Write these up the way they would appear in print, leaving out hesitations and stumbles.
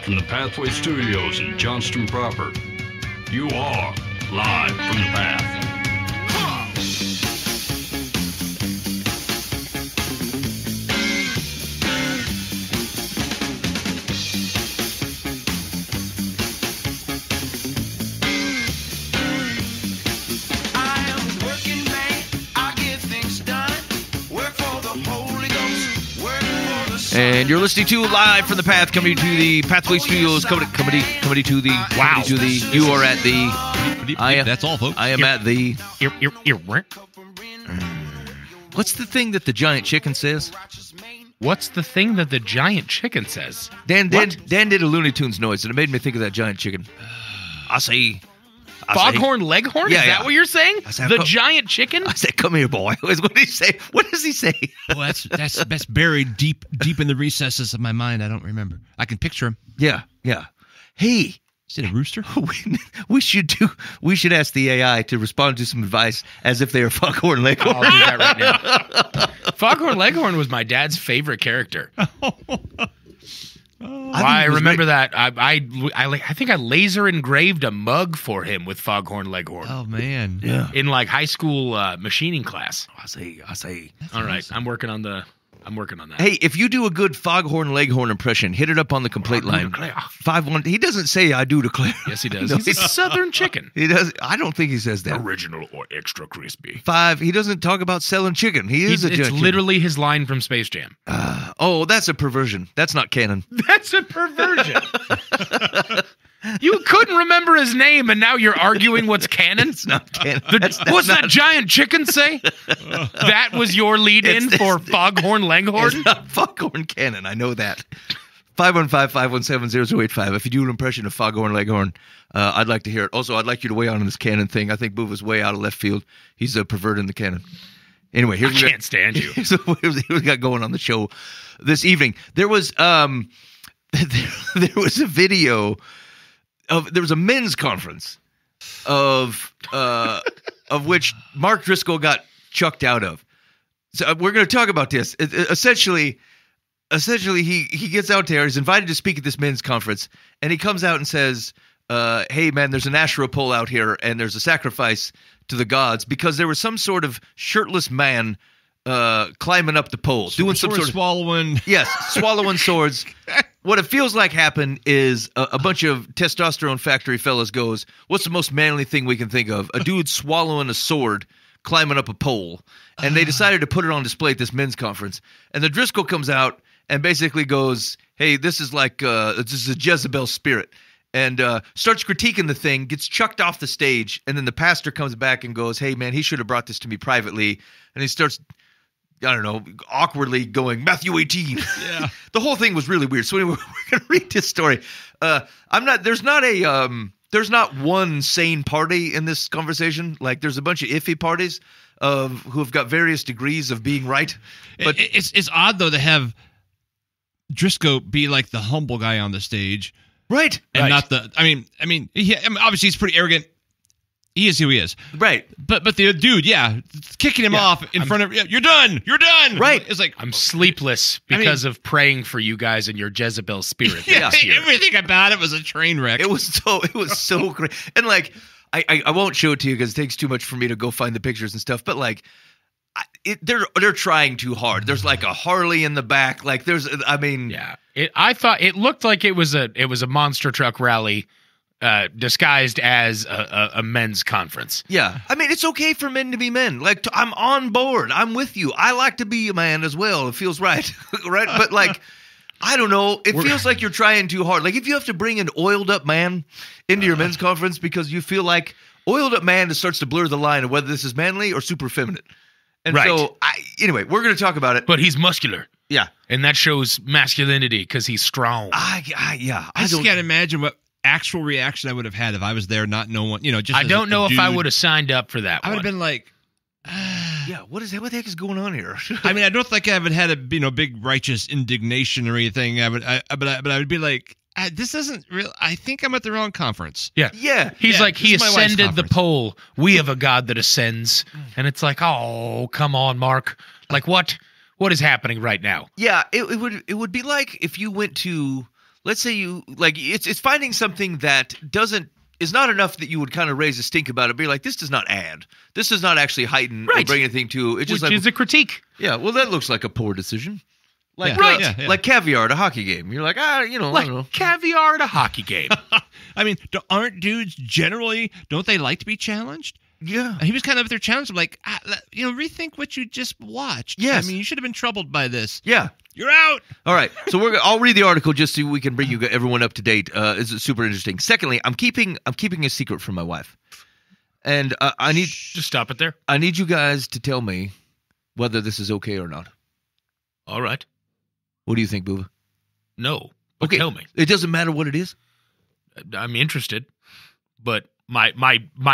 from the Pathway Studios in Johnston proper. You are live from the Path. And you're listening to Live from the Path, coming to the Pathway Studios, coming to the, wow. To the, you are at the, that's all, folks. I am at the, what's the thing that the giant chicken says? What's the thing that the giant chicken says? Dan did a Looney Tunes noise, and it made me think of that giant chicken. I say... Foghorn Leghorn? Yeah, Is that what you're saying? The giant chicken? I said, "Come here, boy." What did he say? What does he say? Well, that's buried deep in the recesses of my mind. I don't remember. I can picture him. Yeah. Hey, is it a rooster? We should ask the AI to respond to some advice as if they are Foghorn Leghorn. I'll do that right now. Foghorn Leghorn was my dad's favorite character. I remember that. I think I laser engraved a mug for him with Foghorn Leghorn. Oh man, yeah. In like high school machining class. I say. All right, awesome. I'm working on that. Hey, if you do a good Foghorn Leghorn impression, hit it up on the complaint line. 5-1. He doesn't say "I do declare." Yes, he does. No, he's a Southern chicken. He does. I don't think he says that. Original or extra crispy. 5. He doesn't talk about selling chicken. It's literally his line from Space Jam. That's a perversion. That's not canon. That's a perversion. You couldn't remember his name, and now you're arguing what's canon? It's not canon. What's that giant chicken say? That was your lead-in for Foghorn Leghorn? It's not Foghorn canon. I know that. 515-517-0085. If you do an impression of Foghorn Leghorn, I'd like to hear it. Also, I'd like you to weigh on this canon thing. I think Boo was way out of left field. He's a pervert in the canon. Anyway, I can't stand you. Here's what we got going on the show this evening. There was there was a video there was a men's conference of which Mark Driscoll got chucked out of. So we're going to talk about this. Essentially, he gets out there. He's invited to speak at this men's conference, and he comes out and says, "Hey, man, there's an Astro pole out here, and there's a sacrifice to the gods because there was some sort of shirtless man climbing up the pole, doing some sort of swallowing." Yes, swallowing swords. What it feels like happened is a bunch of testosterone factory fellas goes, "What's the most manly thing we can think of? A dude swallowing a sword, climbing up a pole." And they decided to put it on display at this men's conference. And the Driscoll comes out and basically goes, "Hey, this is like this is a Jezebel spirit." And starts critiquing the thing, gets chucked off the stage, and then the pastor comes back and goes, "Hey, man, he should have brought this to me privately." And he starts, I don't know, awkwardly going, "Matthew 18. Yeah. The whole thing was really weird. So anyway, we're going to read this story. There's not one sane party in this conversation. Like, there's a bunch of iffy parties who have got various degrees of being right. But it's odd, though, to have Driscoll be like the humble guy on the stage. Right. And not the, I mean, obviously he's pretty arrogant. He is who he is. Right. But the dude, kicking him off in front of, you're done. Right. It's like, I'm sleepless because of praying for you guys and your Jezebel spirit. Yeah, everything about it was a train wreck. It was so great. And like, I won't show it to you because it takes too much for me to go find the pictures and stuff. But like, they're trying too hard. There's like a Harley in the back. Like I thought it looked like it was a monster truck rally disguised as a men's conference. Yeah. I mean, it's okay for men to be men. Like, I'm on board. I'm with you. I like to be a man as well. It feels right. Right? But like, I don't know. It feels like you're trying too hard. Like, if you have to bring an oiled up man into your men's conference because you feel like oiled up man starts to blur the line of whether this is manly or super feminine. And so, anyway, we're going to talk about it. But he's muscular. Yeah. And that shows masculinity because he's strong. I just can't imagine what actual reaction I would have had if I was there, not knowing, just I don't know if I would have signed up for that. I would have been like, what the heck is going on here? I mean, I don't think I would have had a big righteous indignation or anything. But I would be like, this isn't real. I think I'm at the wrong conference. Yeah. He's like, he ascended the pole. We have a God that ascends. And it's like, oh, come on, Mark. Like, what is happening right now? Yeah, it would be like if you went to let's say you like it's finding something that is not enough that you would kind of raise a stink about it. Be like, this does not add. This does not actually heighten or bring anything to. It's just Which like is a critique. yeah. Well, that looks like a poor decision. Like Yeah. like caviar at a hockey game. You're like I don't know. Caviar at a hockey game. I mean, aren't dudes generally, don't they like to be challenged? Yeah. He was kind of up there challenged, like, rethink what you just watched. Yes. I mean, you should have been troubled by this. Yeah. You're out. All right. So I'll read the article just so we can bring you everyone up to date. It's super interesting. Secondly, I'm keeping a secret from my wife. And I need Just stop it there. I need you guys to tell me whether this is okay or not. All right. What do you think, Booba? No. But Okay. tell me. It doesn't matter what it is. I'm interested, but my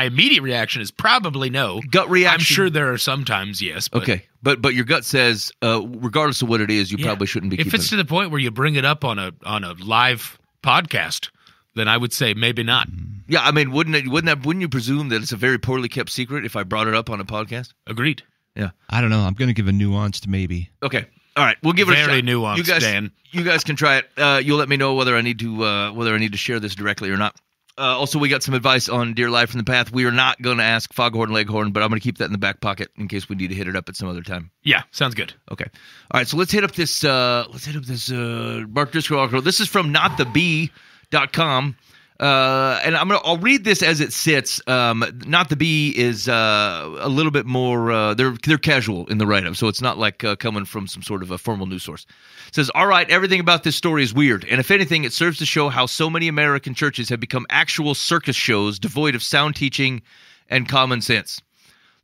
immediate reaction is probably no. Gut reaction. I'm sure there are sometimes yes. But Okay. But your gut says regardless of what it is, you probably shouldn't be If keeping it's it. to the point where you bring it up on a live podcast, then I would say maybe not. Yeah, I mean, wouldn't you presume that it's a very poorly kept secret if I brought it up on a podcast? Agreed. Yeah. I don't know. I'm going to give a nuanced maybe. Okay. All right, we'll give it a shot. Very nuanced, you guys, Dan. You guys can try it. You'll let me know whether I need to share this directly or not. Also, we got some advice on Dear Life from the Path. We are not going to ask Foghorn Leghorn, but I'm going to keep that in the back pocket in case we need to hit it up at some other time. Yeah, sounds good. Okay. All right, so let's hit up this Mark Driscoll article. This is from notthebee.com. And I'll read this as it sits. Not the Bee is a little bit more they're casual in the write-up, so it's not like coming from some sort of a formal news source. It says, all right, everything about this story is weird, and if anything, it serves to show how so many American churches have become actual circus shows devoid of sound teaching and common sense.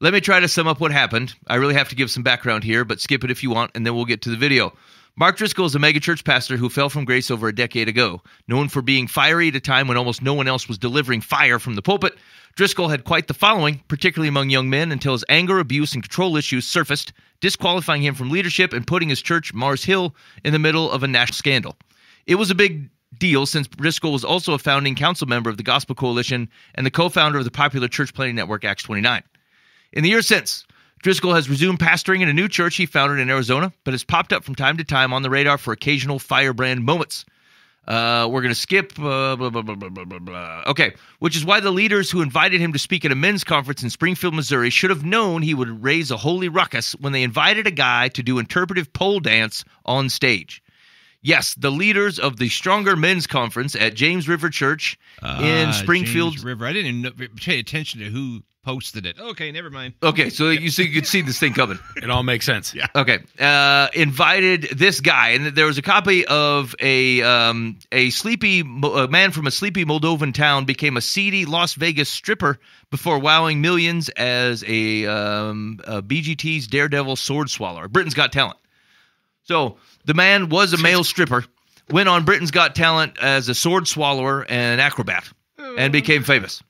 Let me try to sum up what happened. I really have to give some background here, but skip it if you want, and then we'll get to the video. Mark Driscoll is a megachurch pastor who fell from grace over a decade ago. Known for being fiery at a time when almost no one else was delivering fire from the pulpit, Driscoll had quite the following, particularly among young men, until his anger, abuse, and control issues surfaced, disqualifying him from leadership and putting his church, Mars Hill, in the middle of a national scandal. It was a big deal since Driscoll was also a founding council member of the Gospel Coalition and the co-founder of the popular church planting network Acts 29. In the years since, Driscoll has resumed pastoring in a new church he founded in Arizona, but has popped up from time to time on the radar for occasional firebrand moments. We're going to skip blah, blah, blah, blah, blah, blah, blah. Okay, which is why the leaders who invited him to speak at a men's conference in Springfield, Missouri should have known he would raise a holy ruckus when they invited a guy to do interpretive pole dance on stage. Yes, the leaders of the Stronger Men's Conference at James River Church in Springfield. James River. I didn't even pay attention to who posted it. Okay, never mind. Okay, so you could see this thing coming. It all makes sense. Yeah. Okay, invited this guy, and there was a copy of a man from a sleepy Moldovan town became a seedy Las Vegas stripper before wowing millions as a BGT's daredevil sword swallower. Britain's Got Talent. So the man was a male stripper, went on Britain's Got Talent as a sword swallower and acrobat, and became famous.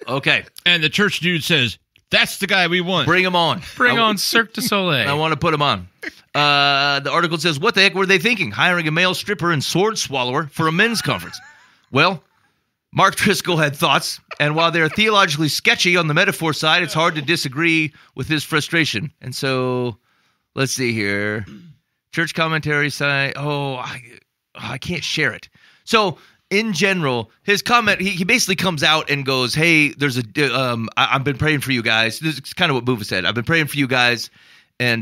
Okay. And the church dude says, that's the guy we want. Bring him on. Bring on Cirque du Soleil. I want to put him on. The article says, what the heck were they thinking? Hiring a male stripper and sword swallower for a men's conference. Well, Mark Driscoll had thoughts, and while they're theologically sketchy on the metaphor side, it's hard to disagree with his frustration. And so, let's see here. Church commentary side. I can't share it. So, in general, his comment, he basically comes out and goes, hey, there's I've been praying for you guys. This is kind of what Boofa said. I've been praying for you guys, and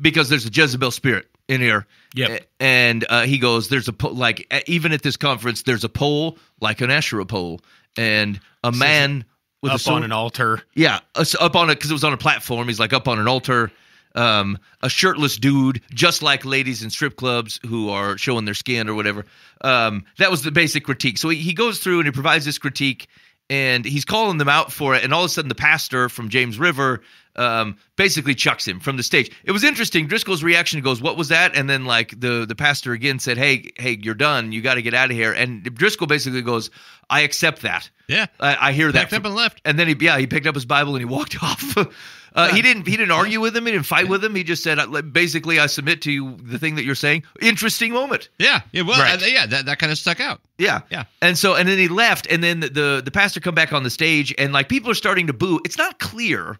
because there's a Jezebel spirit in here. Yep. And he goes, there's even at this conference, there's a pole, like an Asherah pole, and a man with up on an altar. Yeah, up on it, because it was on a platform. He's like up on an altar. A shirtless dude, just like ladies in strip clubs who are showing their skin or whatever. That was the basic critique. So he goes through and he provides this critique, and he's calling them out for it. And all of a sudden, the pastor from James River basically chucks him from the stage. It was interesting. Driscoll's reaction goes, "What was that?" And then like the pastor again said, "Hey, you're done. You got to get out of here." And Driscoll basically goes, "I accept that. Yeah, I hear that." Picked up and left. And then he picked up his Bible and he walked off. He didn't argue with him. He didn't fight with him. He just said, basically, I submit to you the thing that you're saying. Interesting moment. Yeah. Well, Right. that kind of stuck out. Yeah. Yeah. And then he left, and then the pastor come back on the stage, and like people are starting to boo. It's not clear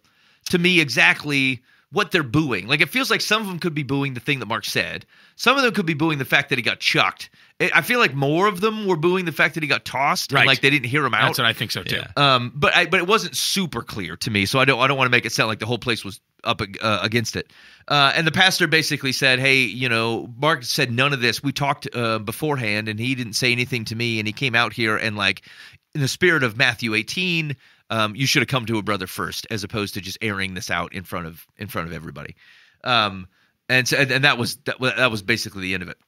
to me exactly what they're booing. Like, it feels like some of them could be booing the thing that Mark said. Some of them could be booing the fact that he got chucked. I feel like more of them were booing the fact that he got tossed. Right. And, like, they didn't hear him out. That's what I think so too. Yeah. But it wasn't super clear to me, so I don't want to make it sound like the whole place was up against it. And the pastor basically said, "Hey, Mark said none of this. We talked beforehand, and he didn't say anything to me. And he came out here and, like, in the spirit of Matthew 18, you should have come to a brother first, as opposed to just airing this out in front of everybody." And that was basically the end of it.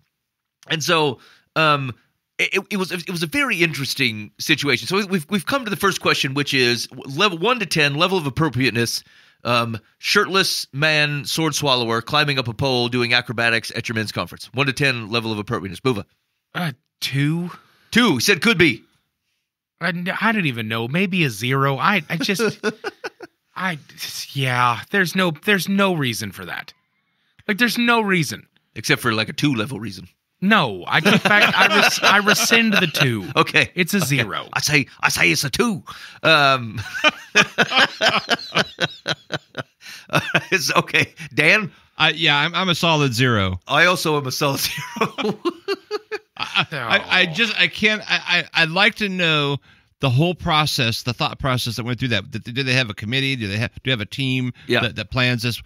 And so it was a very interesting situation. So we've come to the first question, which is level 1 to 10, level of appropriateness. Shirtless man, sword swallower, climbing up a pole, doing acrobatics at your men's conference. 1 to 10, level of appropriateness. Boova. 2. 2. He said could be. I don't even know. Maybe a 0. There's no reason for that. Like, there's no reason. Except for like a 2-level reason. No, in fact, I rescind the 2. Okay. It's a 0. I say it's a 2. It's okay. Dan? I'm a solid 0. I also am a solid 0. I'd like to know the whole process, the thought process that went through that. Do they have a committee? Do you have a team that plans this?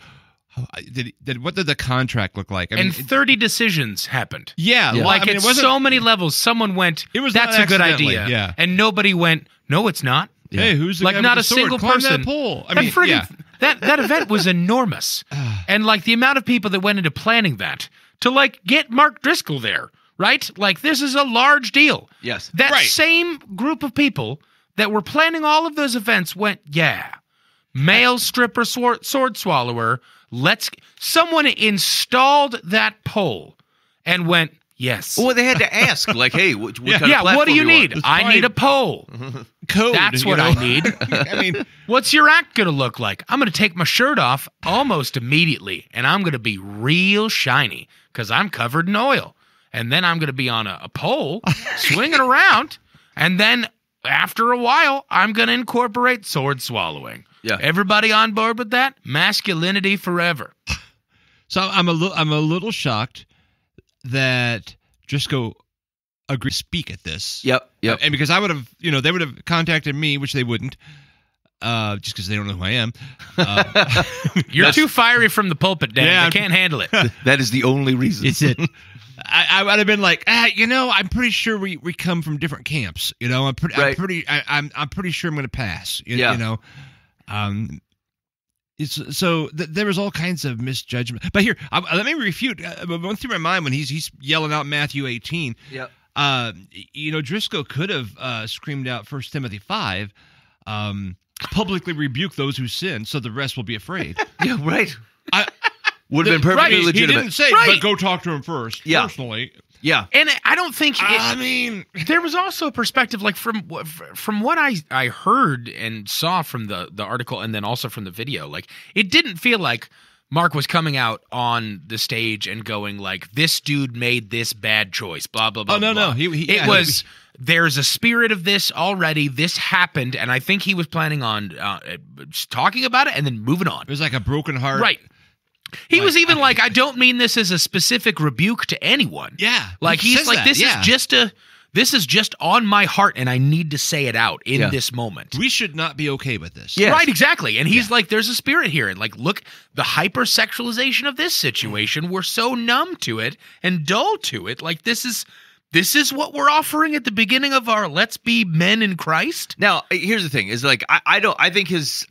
What did the contract look like? I mean, 30 decisions happened. Yeah. Well, like, it wasn't so many levels. Someone went, that's a good idea. Yeah. And nobody went, no, it's not. Yeah. Hey, who's the like, guy not with a the sword? single Climb person. that pole. I that mean, friggin', that event was enormous. And, like, the amount of people that went into planning that to, like, get Mark Driscoll there, right? Like, this is a large deal. Yes. That Right. same group of people that were planning all of those events went, male stripper sword swallower, someone installed that pole and went, yes. Well, they had to ask, like, hey, what kind of platform what do you need? want? I need a pole. Code. That's what I need. I mean, What's your act going to look like? I'm going to take my shirt off almost immediately, and I'm going to be real shiny because I'm covered in oil. And then I'm going to be on a pole swinging around, and then after a while, I'm going to incorporate sword swallowing. Yeah. Everybody on board with that? Masculinity forever. so I'm a little shocked that Driscoll agreed to speak at this. Yep. And because I would have, they would have contacted me, which they wouldn't, just because they don't know who I am. You're too fiery from the pulpit, Dan. Yeah, I can't handle it. That is the only reason. It's it. I would have been like, I'm pretty sure we come from different camps. I'm pretty sure I'm going to pass. You know. There was all kinds of misjudgment. But here, let me refute. Went through my mind when he's yelling out Matthew 18. Yep. Driscoll could have screamed out 1 Timothy 5, publicly rebuke those who sin, so the rest will be afraid. Yeah, right. Would have been perfectly legitimate. He didn't say, but go talk to him first. Yeah. Personally. Yeah. And I don't think there was also a perspective, like, from what I heard and saw from the article and then also from the video, like, it didn't feel like Mark was coming out on the stage and going like, this dude made this bad choice, blah, blah, blah. Oh, no, blah. no. There's a spirit of this already. This happened. And I think he was planning on talking about it and then moving on. It was like a broken heart. Right. He was even like, I don't mean this as a specific rebuke to anyone. Yeah. Like, he's like, this this is just on my heart and I need to say it out in this moment. We should not be okay with this. Yes. Right, exactly. And he's like, there's a spirit here. And like, look, the hypersexualization of this situation, we're so numb to it and dull to it. Like, this is what we're offering at the beginning of our Let's Be Men in Christ. Now, here's the thing: is like, I think his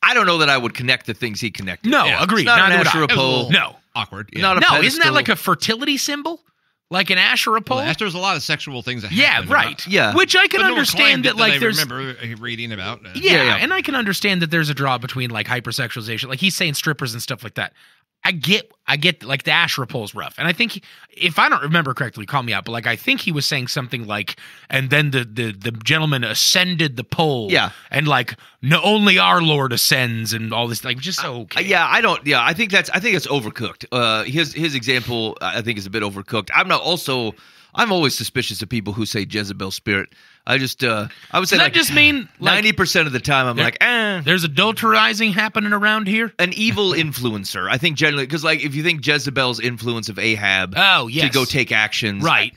I don't know that I would connect the things he connected. No, Yeah. agreed. It's not an Neither would I. Asherah pole. No. Awkward. Yeah. Not a No, pedestal. isn't that like a fertility symbol? Like an Asherah pole? Well, there's a lot of sexual things that Yeah, happen. right. Yeah. Which I can But no one understand claimed that, it like, I there's. remember reading about. Yeah, and I can understand that there's a draw between like hypersexualization. Like, he's saying strippers and stuff like that. I get like the Asherah pole's rough. And I think if I don't remember correctly, call me out, but like, I think he was saying something like, and then the gentleman ascended the pole. Yeah. And like, no, only our Lord ascends and all this, like, just okay. I think that's overcooked. His example, I think, is a bit overcooked. I'm always suspicious of people who say Jezebel spirit. I would say Does that just mean 90% of the time I'm like, there's adulterizing happening around here? An evil influencer. I think generally, because like if you think Jezebel's influence of Ahab to go take actions. Right.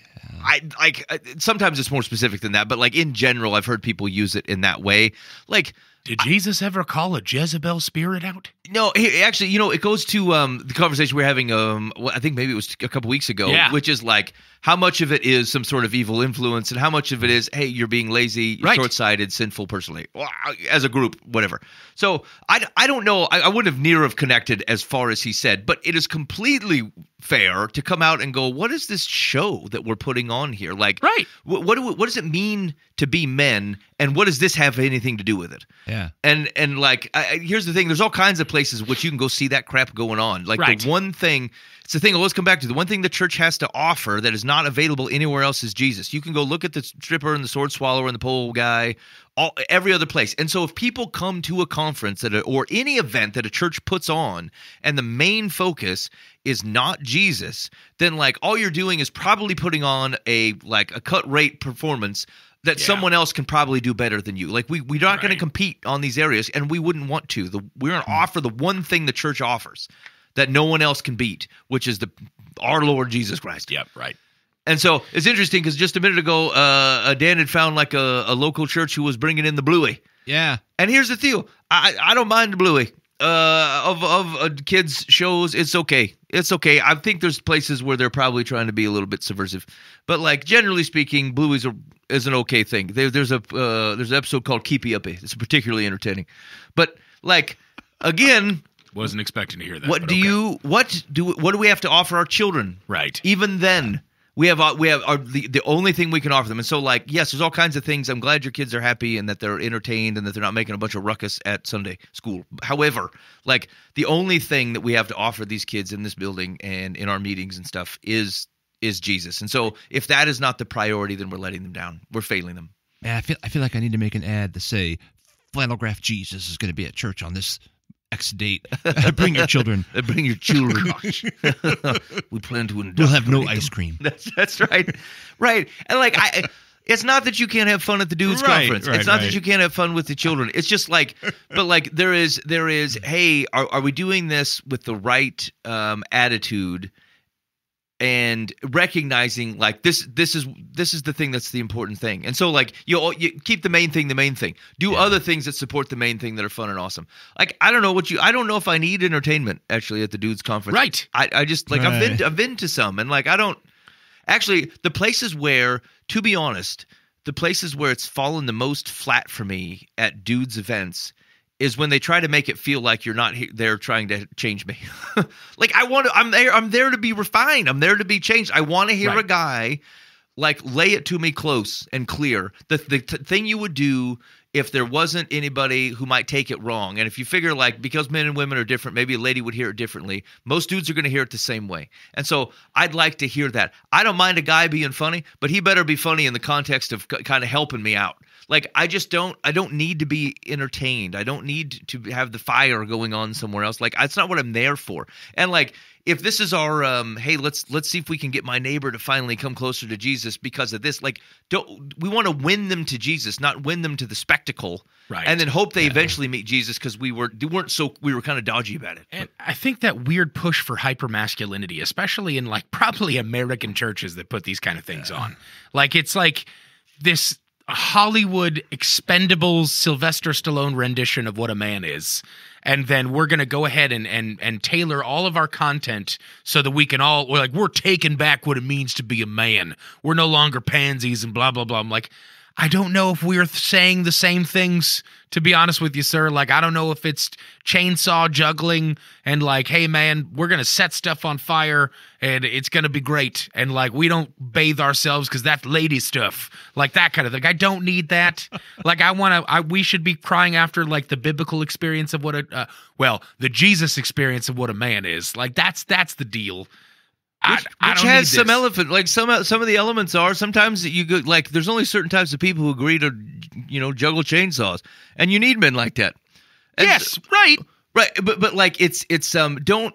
Sometimes it's more specific than that, but like in general, I've heard people use it in that way. Like, did Jesus ever call a Jezebel spirit out? No, actually, it goes to the conversation we were having. I think maybe it was a couple weeks ago, which is like how much of it is some sort of evil influence, and how much of it is, hey, you're being lazy, short-sighted, sinful, personally, as a group, whatever. So I don't know. I wouldn't have near have connected as far as he said, but it is completely fair to come out and go, what is this show that we're putting on here? Like, what does it mean to be men, and what does this have anything to do with it? Yeah. And like, here's the thing: there's all kinds of places which you can go see that crap going on. Like the one thing, it's the thing. I'll always come back to the one thing the church has to offer that is not available anywhere else is Jesus. You can go look at the stripper and the sword swallower and the pole guy, every other place. And so if people come to a conference or any event that a church puts on, and the main focus is not Jesus, then like all you're doing is probably putting on a cut rate performance that someone else can probably do better than you. Like we're not going to compete on these areas, and we wouldn't want to. We're going to offer the one thing the church offers that no one else can beat, which is our Lord Jesus Christ. Yep, right. And so it's interesting because just a minute ago, Dan had found like a local church who was bringing in the Bluey. Yeah. And here's the deal: I don't mind the Bluey. Of kids shows, it's okay. It's okay. I think there's places where they're probably trying to be a little bit subversive, but like generally speaking, Bluey's is an okay thing. There's an episode called Keepy Uppy. It's particularly entertaining, but like again, wasn't expecting to hear that. What do we have to offer our children? Right. Even then. We have the only thing we can offer them. And so, like, yes, there's all kinds of things. I'm glad your kids are happy and that they're entertained and that they're not making a bunch of ruckus at Sunday school. However, like, the only thing that we have to offer these kids in this building and in our meetings and stuff is Jesus. And so if that is not the priority, then we're letting them down. We're failing them. Man, I feel like I need to make an ad to say Flannel Graph Jesus is going to be at church on this X date. Bring your children. Bring your children. We plan to indoctrinate We'll have no them. ice cream. That's right. Right. And like it's not that you can't have fun at the dudes conference. It's not that you can't have fun with the children. It's just like, but like there is, hey, are we doing this with the right attitude? And recognizing like this is the thing that's the important thing. And so like you keep the main thing. Do other things that support the main thing that are fun and awesome. Like I don't know if I need entertainment actually at the dudes conference. Right. I just like I've been to some, and like I don't actually, the places where, to be honest, the places where it's fallen the most flat for me at dudes events is when they try to make it feel like you're not there trying to change me. Like I'm there to be refined. I'm there to be changed. I want to hear a guy like lay it to me close and clear. The thing you would do if there wasn't anybody who might take it wrong. And if you figure like because men and women are different, maybe a lady would hear it differently. Most dudes are going to hear it the same way. And so I'd like to hear that. I don't mind a guy being funny, but he better be funny in the context of kind of helping me out. Like I don't need to be entertained. I don't need to have the fire going on somewhere else. Like that's not what I'm there for. And like if this is our hey, let's see if we can get my neighbor to finally come closer to Jesus because of this. Like we want to win them to Jesus, not win them to the spectacle. Right. And then hope they eventually meet Jesus because we were kind of dodgy about it. And I think that weird push for hypermasculinity, especially in like probably American churches that put these kind of things on. Like it's like this Hollywood Expendables Sylvester Stallone rendition of what a man is. And then we're going to go ahead and tailor all of our content so that we can we're taking back what it means to be a man. We're no longer pansies and blah, blah, blah. I'm like, I don't know if we're saying the same things, to be honest with you, sir. Like, I don't know if it's chainsaw juggling and like, hey, man, we're going to set stuff on fire and it's going to be great. And like, we don't bathe ourselves because that's lady stuff. Like that kind of thing. I don't need that. Like, we should be crying after like the biblical experience of what the Jesus experience of what a man is. Like, that's the deal. Which has some element, like some of the elements are sometimes that you go like there's only certain types of people who agree to juggle chainsaws, and you need men like that. And yes, right, but like it's don't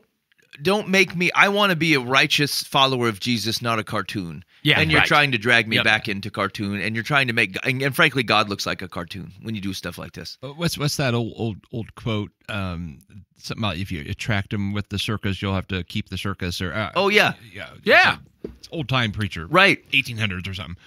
don't make me. I want to be a righteous follower of Jesus, not a cartoon. Yeah, and you're right. trying to drag me back into cartoon, and you're trying to make. And frankly, God looks like a cartoon when you do stuff like this. What's that old quote? Something about if you attract them with the circus, you'll have to keep the circus. Or Yeah. It's old time preacher, Right? 1800s or something.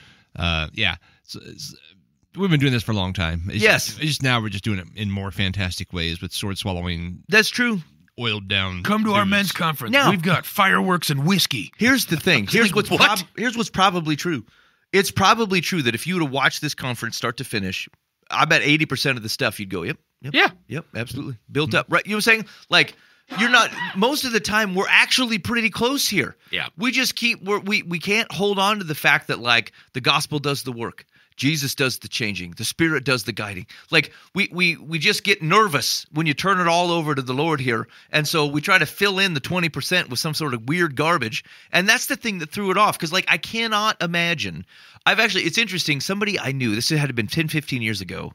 We've been doing this for a long time. It's just now we're just doing it in more fantastic ways with sword swallowing. That's true. Oiled down. Come to our dudes. men's conference. Now- We've got fireworks and whiskey. Here's the thing. Here's Like, what's what? here's what's probably true. It's probably true that if you were to watch this conference start to finish, I bet 80% of the stuff you'd go, yep, absolutely. Built up. Right. You know what I'm saying? Like, you're not most of the time we're actually pretty close here. Yeah. We just we can't hold on to the fact that like the gospel does the work. Jesus does the changing. The Spirit does the guiding. Like we just get nervous when you turn it all over to the Lord here. And so we try to fill in the 20% with some sort of weird garbage. And that's the thing that threw it off. Because like I cannot imagine. It's interesting. Somebody I knew, this had to been 10, 15 years ago,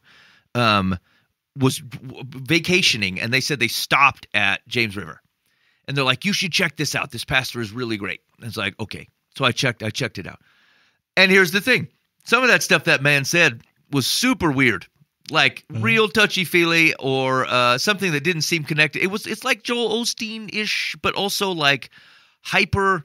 was vacationing. And they said they stopped at James River. And they're like, you should check this out. This pastor is really great. And it's like, okay. So I checked it out. And here's the thing. Some of that stuff that man said was super weird, like real touchy-feely or something that didn't seem connected. It's like Joel Osteen-ish, but also like hyper.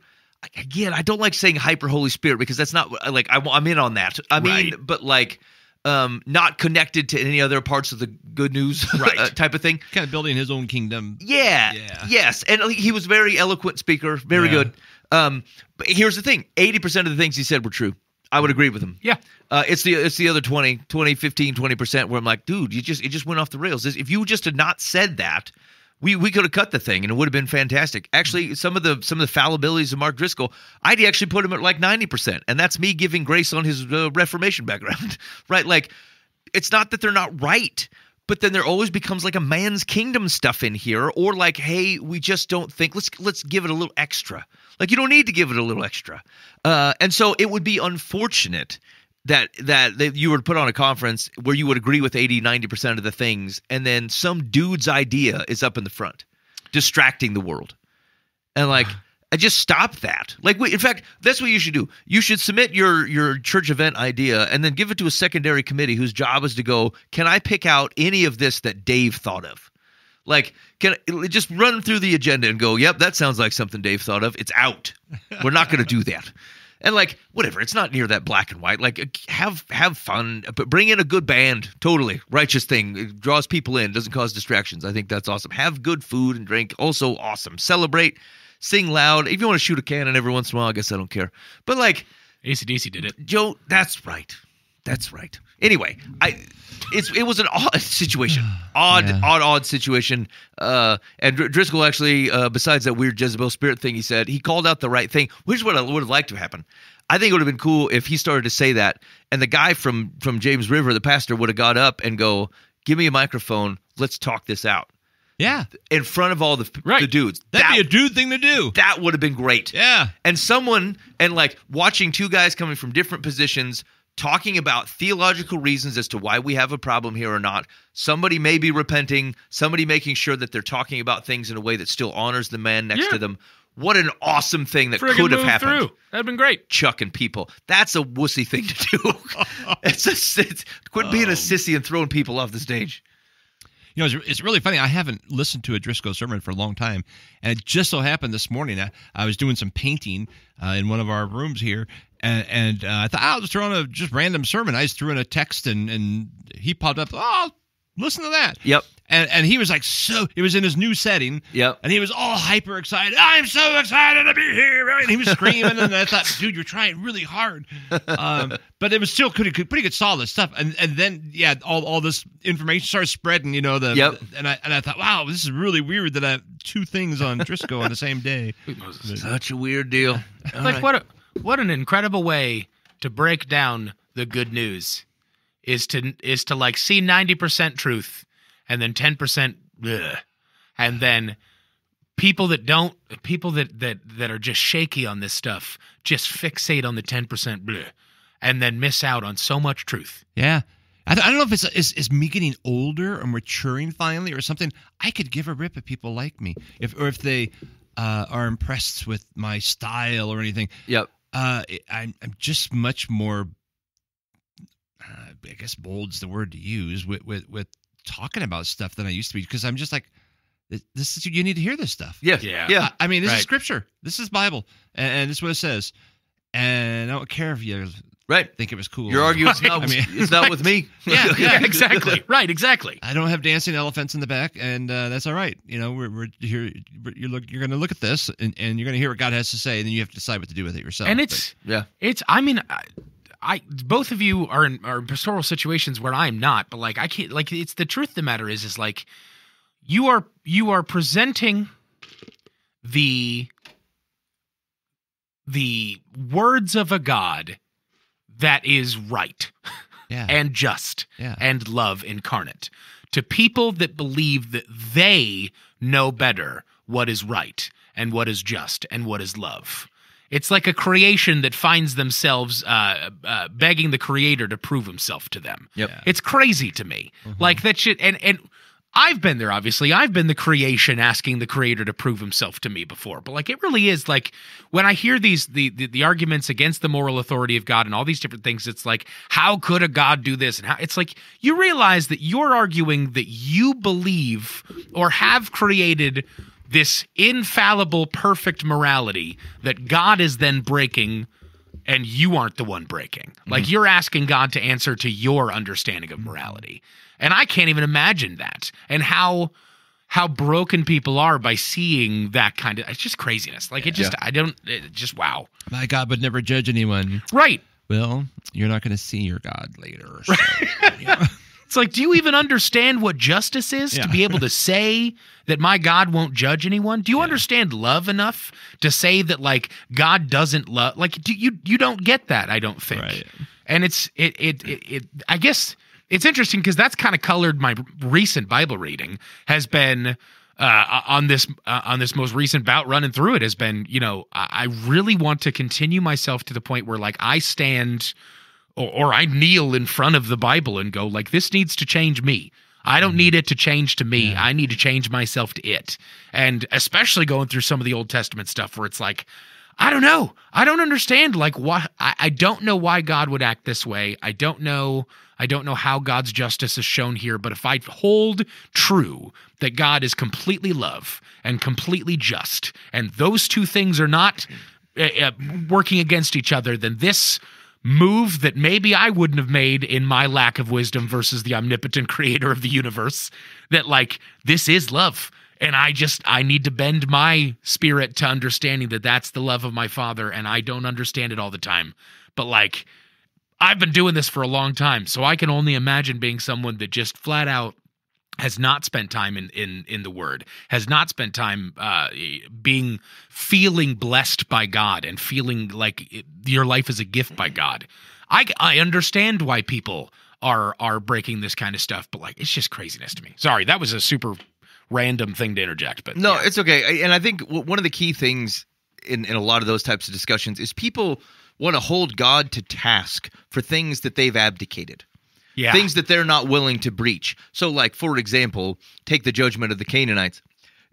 Again, I don't like saying hyper Holy Spirit because that's not like I'm in on that. I mean, but like not connected to any other parts of the good news type of thing. Kind of building his own kingdom. Yeah. Yes, and he was very eloquent speaker, very good. But here's the thing: 80% of the things he said were true. I would agree with him. Yeah. It's the other 15, 20% where I'm like, dude, it just went off the rails. If you just had not said that, we could have cut the thing and it would have been fantastic. Actually, some of the fallibilities of Mark Driscoll, I'd actually put him at like 90%. And that's me giving grace on his Reformation background, right? Like, it's not that they're not right, but then there always becomes like a man's kingdom stuff in here, or like, hey, we just don't think. Let's give it a little extra. Like, you don't need to give it a little extra. And so it would be unfortunate that you were put on a conference where you would agree with 80, 90% of the things, and then some dude's idea is up in the front, distracting the world. And like, I just stop that. Like, in fact, that's what you should do. You should submit your church event idea and then give it to a secondary committee whose job is to go, can I pick out any of this that Dave thought of? Like, can just run through the agenda and go, yep, that sounds like something Dave thought of. It's out. We're not going to do that. And like, whatever, it's not near that black and white. Like, have fun, but bring in a good band. Totally righteous thing. It draws people in, doesn't cause distractions. I think that's awesome. Have good food and drink. Also awesome. Celebrate. Sing loud. If you want to shoot a cannon every once in a while, I guess I don't care. But like, AC/DC did it. Joe, that's right. That's right. Anyway, it was an odd situation. Odd situation. And Driscoll actually, besides that weird Jezebel spirit thing he said, he called out the right thing, which is what I would have liked to happen. I think it would have been cool if he started to say that, and the guy from James River, the pastor, would have got up and go, give me a microphone, let's talk this out. Yeah. In front of all the dudes. That'd be a dude thing to do. That would have been great. Yeah. And like watching two guys coming from different positions talking about theological reasons as to why we have a problem here or not. Somebody may be repenting, somebody making sure that they're talking about things in a way that still honors the man next to them. What an awesome thing that could have happened. That'd been great. Chucking people. That's a wussy thing to do. Quit being a sissy and throwing people off the stage. You know, it's really funny. I haven't listened to a Driscoll sermon for a long time, and it just so happened this morning I was doing some painting in one of our rooms here, and I thought I'll just throw in a just random sermon. I just threw in a text, and he popped up. Oh, listen to that. Yep. And he was like, it was in his new setting. Yep. And he was all hyper excited. I'm so excited to be here. And he was screaming. And I thought, dude, you're trying really hard. But it was still pretty good, solid stuff. And then, all this information started spreading, you know. And I thought, wow, this is really weird that I have two things on Driscoll on the same day. Such a weird deal. What an incredible way to break down the good news is to like see 90% truth. And then 10%, and then people that are just shaky on this stuff just fixate on the 10%, and then miss out on so much truth. Yeah, I don't know if it's me getting older or maturing finally or something. I could give a rip at people like me if they are impressed with my style or anything. Yep. I'm just much more, I guess bold's the word to use with talking about stuff than I used to be, because I'm just like, this is, you need to hear this stuff. Yeah. I mean, this is scripture. This is Bible, and this is what it says. And I don't care if you think it was cool. Your argument's not, it's not with me. Yeah, exactly. Right, exactly. I don't have dancing elephants in the back, and that's all right. You know, we're here. You're going to look at this, and you're going to hear what God has to say, and then you have to decide what to do with it yourself. And it's. I mean, I both of you are in pastoral situations where I'm not, but like I can't. Like, it's the truth of the matter is like you are presenting the words of a God that is right and just and love incarnate to people that believe that they know better what is right and what is just and what is love. It's like a creation that finds themselves begging the creator to prove himself to them. Yep. It's crazy to me. Like that shit. And I've been there, obviously. I've been the creation asking the creator to prove himself to me before. But like, it really is like when I hear the arguments against the moral authority of God and all these different things, it's like, how could a God do this? And how it's like, you realize that you're arguing that you believe or have created this infallible, perfect morality that God is then breaking, and you aren't the one breaking. Like, you're asking God to answer to your understanding of morality. And I can't even imagine that. And how broken people are by seeing that kind of, it's just craziness. Like, wow. My God would never judge anyone. Right. Well, you're not going to see your God later. So, It's like, do you even understand what justice is to be able to say that my God won't judge anyone? Do you understand love enough to say that, like, God doesn't love? Like, you don't get that, I don't think. Right. And I guess it's interesting because that's kind of colored my recent Bible reading, has been on this most recent bout running through it, has been, you know, I really want to continue myself to the point where, like, I stand or I kneel in front of the Bible and go, like, this needs to change me. I don't need it to change to me. I need to change myself to it. And especially going through some of the Old Testament stuff where it's like, I don't know. I don't understand. Like, why? I don't know why God would act this way. I don't know how God's justice is shown here. But if I hold true that God is completely love and completely just, and those two things are not working against each other, then this move that maybe I wouldn't have made in my lack of wisdom versus the omnipotent creator of the universe, that, like, this is love. And I need to bend my spirit to understanding that that's the love of my Father, and I don't understand it all the time. But, like, I've been doing this for a long time, so I can only imagine being someone that just flat out has not spent time in the Word, has not spent time feeling blessed by God and feeling like your life is a gift by God. I understand why people are breaking this kind of stuff, but, like, it's just craziness to me. Sorry, that was a super random thing to interject, but no, it's okay. And I think one of the key things in a lot of those types of discussions is people want to hold God to task for things that they've abdicated. Yeah. Things that they're not willing to breach. So, like, for example, take the judgment of the Canaanites.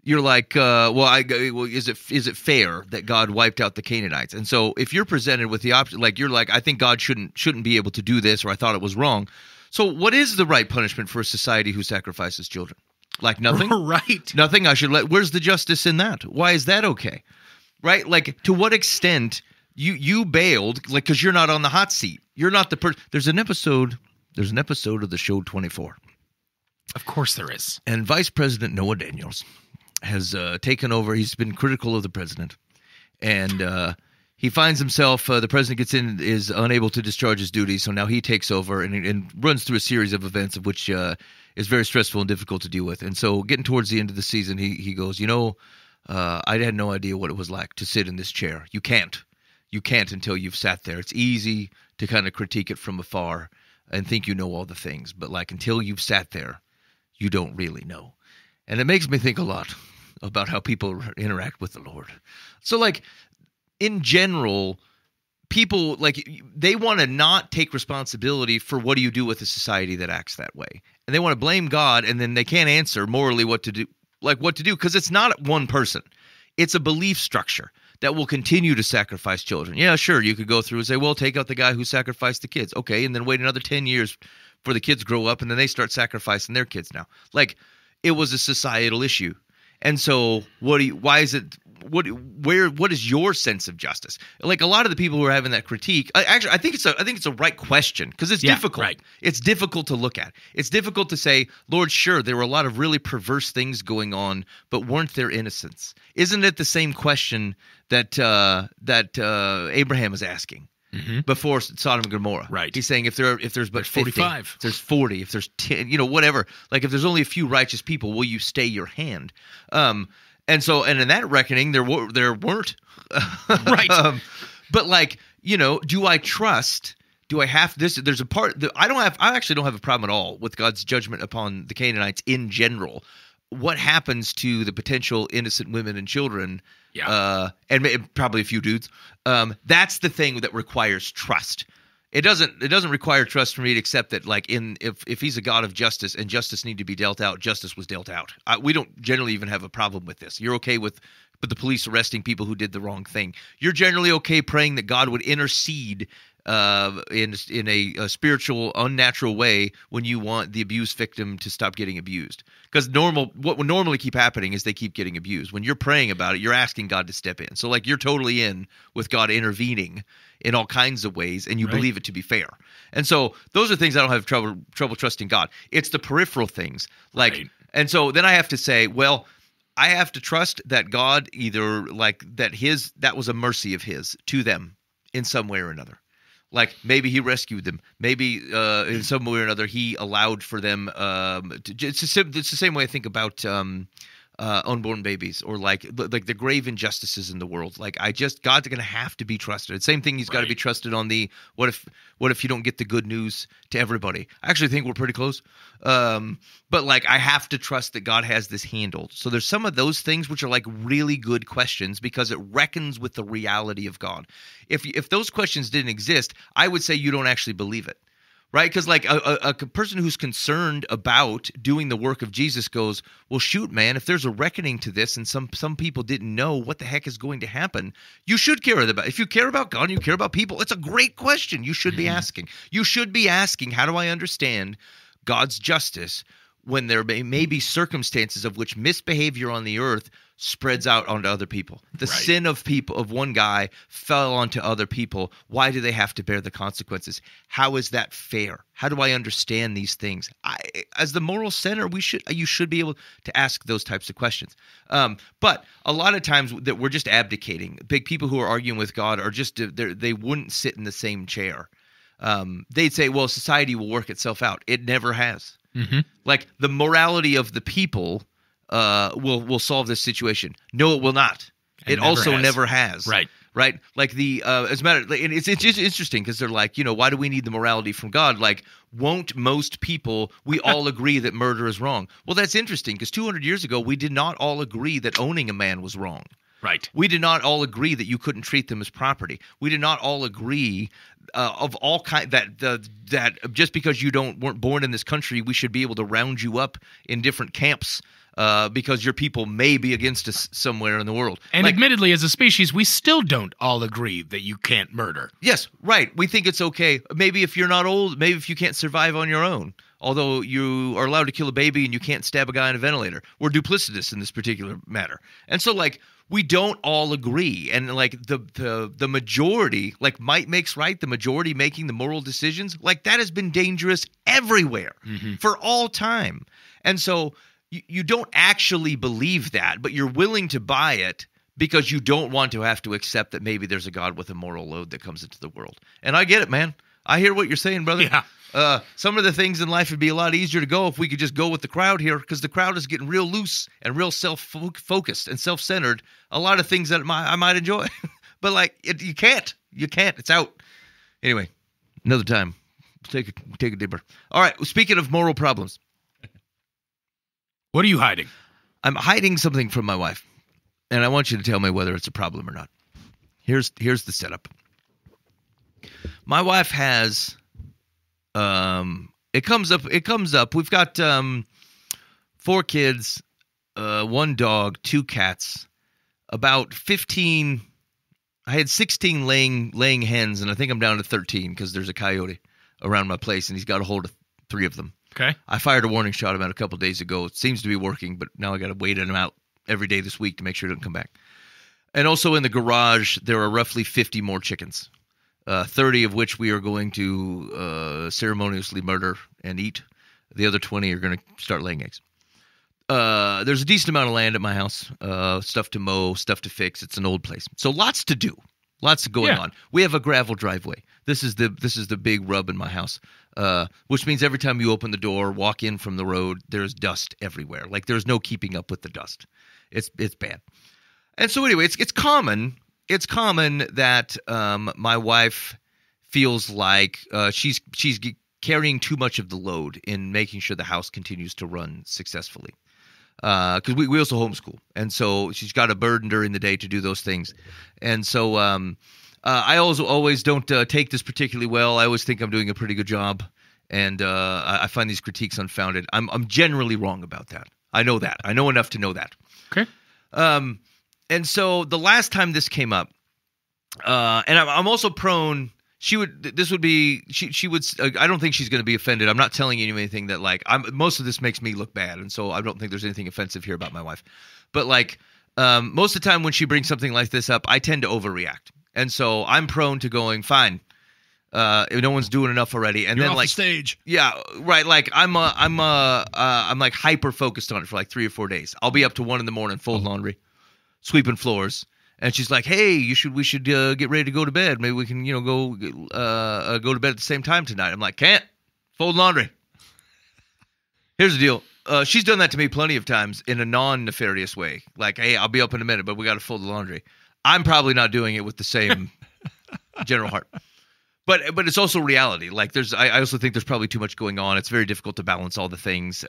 You're like, is it fair that God wiped out the Canaanites? And so, if you're presented with the option, like, you're like, I think God shouldn't be able to do this, or I thought it was wrong. So, what is the right punishment for a society who sacrifices children? Like, nothing? Right. Nothing. Where's the justice in that? Why is that okay? Right? Like, to what extent you bailed? Like, because you're not on the hot seat. You're not the person. There's an episode of the show 24. Of course there is. And Vice President Noah Daniels has taken over. He's been critical of the president. And he finds himself, the president is unable to discharge his duties. So now he takes over and runs through a series of events of which is very stressful and difficult to deal with. And so getting towards the end of the season, he goes, I had no idea what it was like to sit in this chair. You can't until you've sat there. It's easy to kind of critique it from afar and think you know all the things, but, like, until you've sat there, you don't really know. And it makes me think a lot about how people interact with the Lord. So, like, in general, people, like, they want to not take responsibility for what do you do with a society that acts that way. And they want to blame God, and then they can't answer morally what to do, because it's not one person. It's a belief structure that will continue to sacrifice children. Yeah, sure, you could go through and say, well, take out the guy who sacrificed the kids. Okay, and then wait another 10 years for the kids grow up, and then they start sacrificing their kids now. Like, it was a societal issue. And so what is your sense of justice? Like, a lot of the people who are having that critique, actually, I think it's a right question, because it's difficult. Right. It's difficult to look at. It's difficult to say, Lord, sure, there were a lot of really perverse things going on, but weren't there innocents? Isn't it the same question that Abraham is asking? Mm-hmm. Before Sodom and Gomorrah, right? He's saying if there's but 50, 45, if there's 40, if there's 10, whatever. Like, if there's only a few righteous people, will you stay your hand? And in that reckoning, there weren't, right? But like, do I trust? Do I have this? There's a part that I actually don't have a problem at all with God's judgment upon the Canaanites in general. What happens to the potential innocent women and children? Yeah. And probably a few dudes. That's the thing that requires trust. It doesn't require trust for me to accept that, like, if he's a God of justice and justice need to be dealt out, justice was dealt out. We don't generally even have a problem with this. You're okay with the police arresting people who did the wrong thing. You're generally okay praying that God would intercede in a spiritual, unnatural way when you want the abused victim to stop getting abused. Because what would normally keep happening is they keep getting abused. When you're praying about it, you're asking God to step in. So, like, you're totally in with God intervening in all kinds of ways, and you believe it to be fair. And so those are things I don't have trouble trusting God. It's the peripheral things. Like, right. And so then I have to say, well, I have to trust that God either, like, that was a mercy of his to them in some way or another. Like, maybe he rescued them. Maybe in some way or another he allowed for them it's the same way I think about unborn babies, or like the grave injustices in the world. Like, God's going to have to be trusted. Same thing, he's got to be trusted on the what if you don't get the good news to everybody. I actually think we're pretty close. But like, I have to trust that God has this handled. So there's some of those things which are like really good questions, because it reckons with the reality of God. If those questions didn't exist, I would say you don't actually believe it. Right? Because like a person who's concerned about doing the work of Jesus goes, well, shoot, man, if there's a reckoning to this and some people didn't know what the heck is going to happen, you should care about. If you care about God and you care about people, it's a great question you should be asking. You should be asking, how do I understand God's justice when there may be circumstances of which misbehavior on the earth spreads out onto other people? The sin of one guy fell onto other people. Why do they have to bear the consequences? How is that fair? How do I understand these things? As the moral center, you should be able to ask those types of questions. But a lot of times that we're just abdicating. Big people who are arguing with God are just they wouldn't sit in the same chair. They'd say, well, society will work itself out. It never has. Mm-hmm. Like, the morality of the people will solve this situation. No, it will not. It also never has. Right. Like as a matter, and it's just interesting because they're like, why do we need the morality from God? Like, won't most people? We all agree that murder is wrong. Well, that's interesting because 200 years ago, we did not all agree that owning a man was wrong. Right. We did not all agree that you couldn't treat them as property. We did not all agree of all kind that just because you weren't born in this country, we should be able to round you up in different camps because your people may be against us somewhere in the world. And admittedly, as a species, we still don't all agree that you can't murder. Yes, right. We think it's okay. Maybe if you're not old, maybe if you can't survive on your own. Although you are allowed to kill a baby and you can't stab a guy in a ventilator. We're duplicitous in this particular matter. And so, like, we don't all agree. And, like, the majority, like, might makes right, the majority making the moral decisions, like, that has been dangerous everywhere for all time. And so you don't actually believe that, but you're willing to buy it because you don't want to have to accept that maybe there's a God with a moral load that comes into the world. And I get it, man. I hear what you're saying, brother. Yeah. Some of the things in life would be a lot easier to go if we could just go with the crowd here, because the crowd is getting real loose and real self-focused and self-centered. A lot of things that I might enjoy. But, like, you can't. You can't. It's out. Anyway, another time. Take a deeper. All right. Speaking of moral problems. What are you hiding? I'm hiding something from my wife, and I want you to tell me whether it's a problem or not. Here's the setup. My wife has it comes up. We've got 4 kids, 1 dog, 2 cats, about 15. I had 16 laying hens, and I think I'm down to 13 because there's a coyote around my place, and he's got a hold of 3 of them. Okay. I fired a warning shot about a couple days ago. It seems to be working, but now I got to wait him out every day this week to make sure it doesn't come back. And also in the garage, there are roughly 50 more chickens, 30 of which we are going to ceremoniously murder and eat. The other 20 are going to start laying eggs. There's a decent amount of land at my house, stuff to mow, stuff to fix. It's an old place. So lots to do. Lots going on. We have a gravel driveway. This is the big rub in my house, which means every time you open the door, walk in from the road, there's dust everywhere. Like there's no keeping up with the dust. It's bad. And so anyway, it's common. It's common that my wife feels like she's carrying too much of the load in making sure the house continues to run successfully. Because we also homeschool, and so she's got a burden during the day to do those things. And so I always don't take this particularly well. I always think I'm doing a pretty good job, and I find these critiques unfounded. I'm generally wrong about that. I know that. I know enough to know that. Okay. And so the last time this came up, and I'm also prone. She would. I don't think she's going to be offended. I'm not telling you anything that most of this makes me look bad, and so I don't think there's anything offensive here about my wife. But most of the time when she brings something like this up, I tend to overreact, and so I'm prone to going fine. No one's doing enough already, and You're then off the stage. Yeah, right. I'm hyper focused on it for 3 or 4 days. I'll be up to 1 a.m, folding laundry, sweeping floors. And she's like, "Hey, we should get ready to go to bed. Maybe we can, go to bed at the same time tonight." I'm like, "Can't. Fold laundry." Here's the deal. She's done that to me plenty of times in a non-nefarious way. Like, "Hey, I'll be up in a minute, but we got to fold the laundry." I'm probably not doing it with the same general heart. But it's also reality. I also think there's probably too much going on. It's very difficult to balance all the things.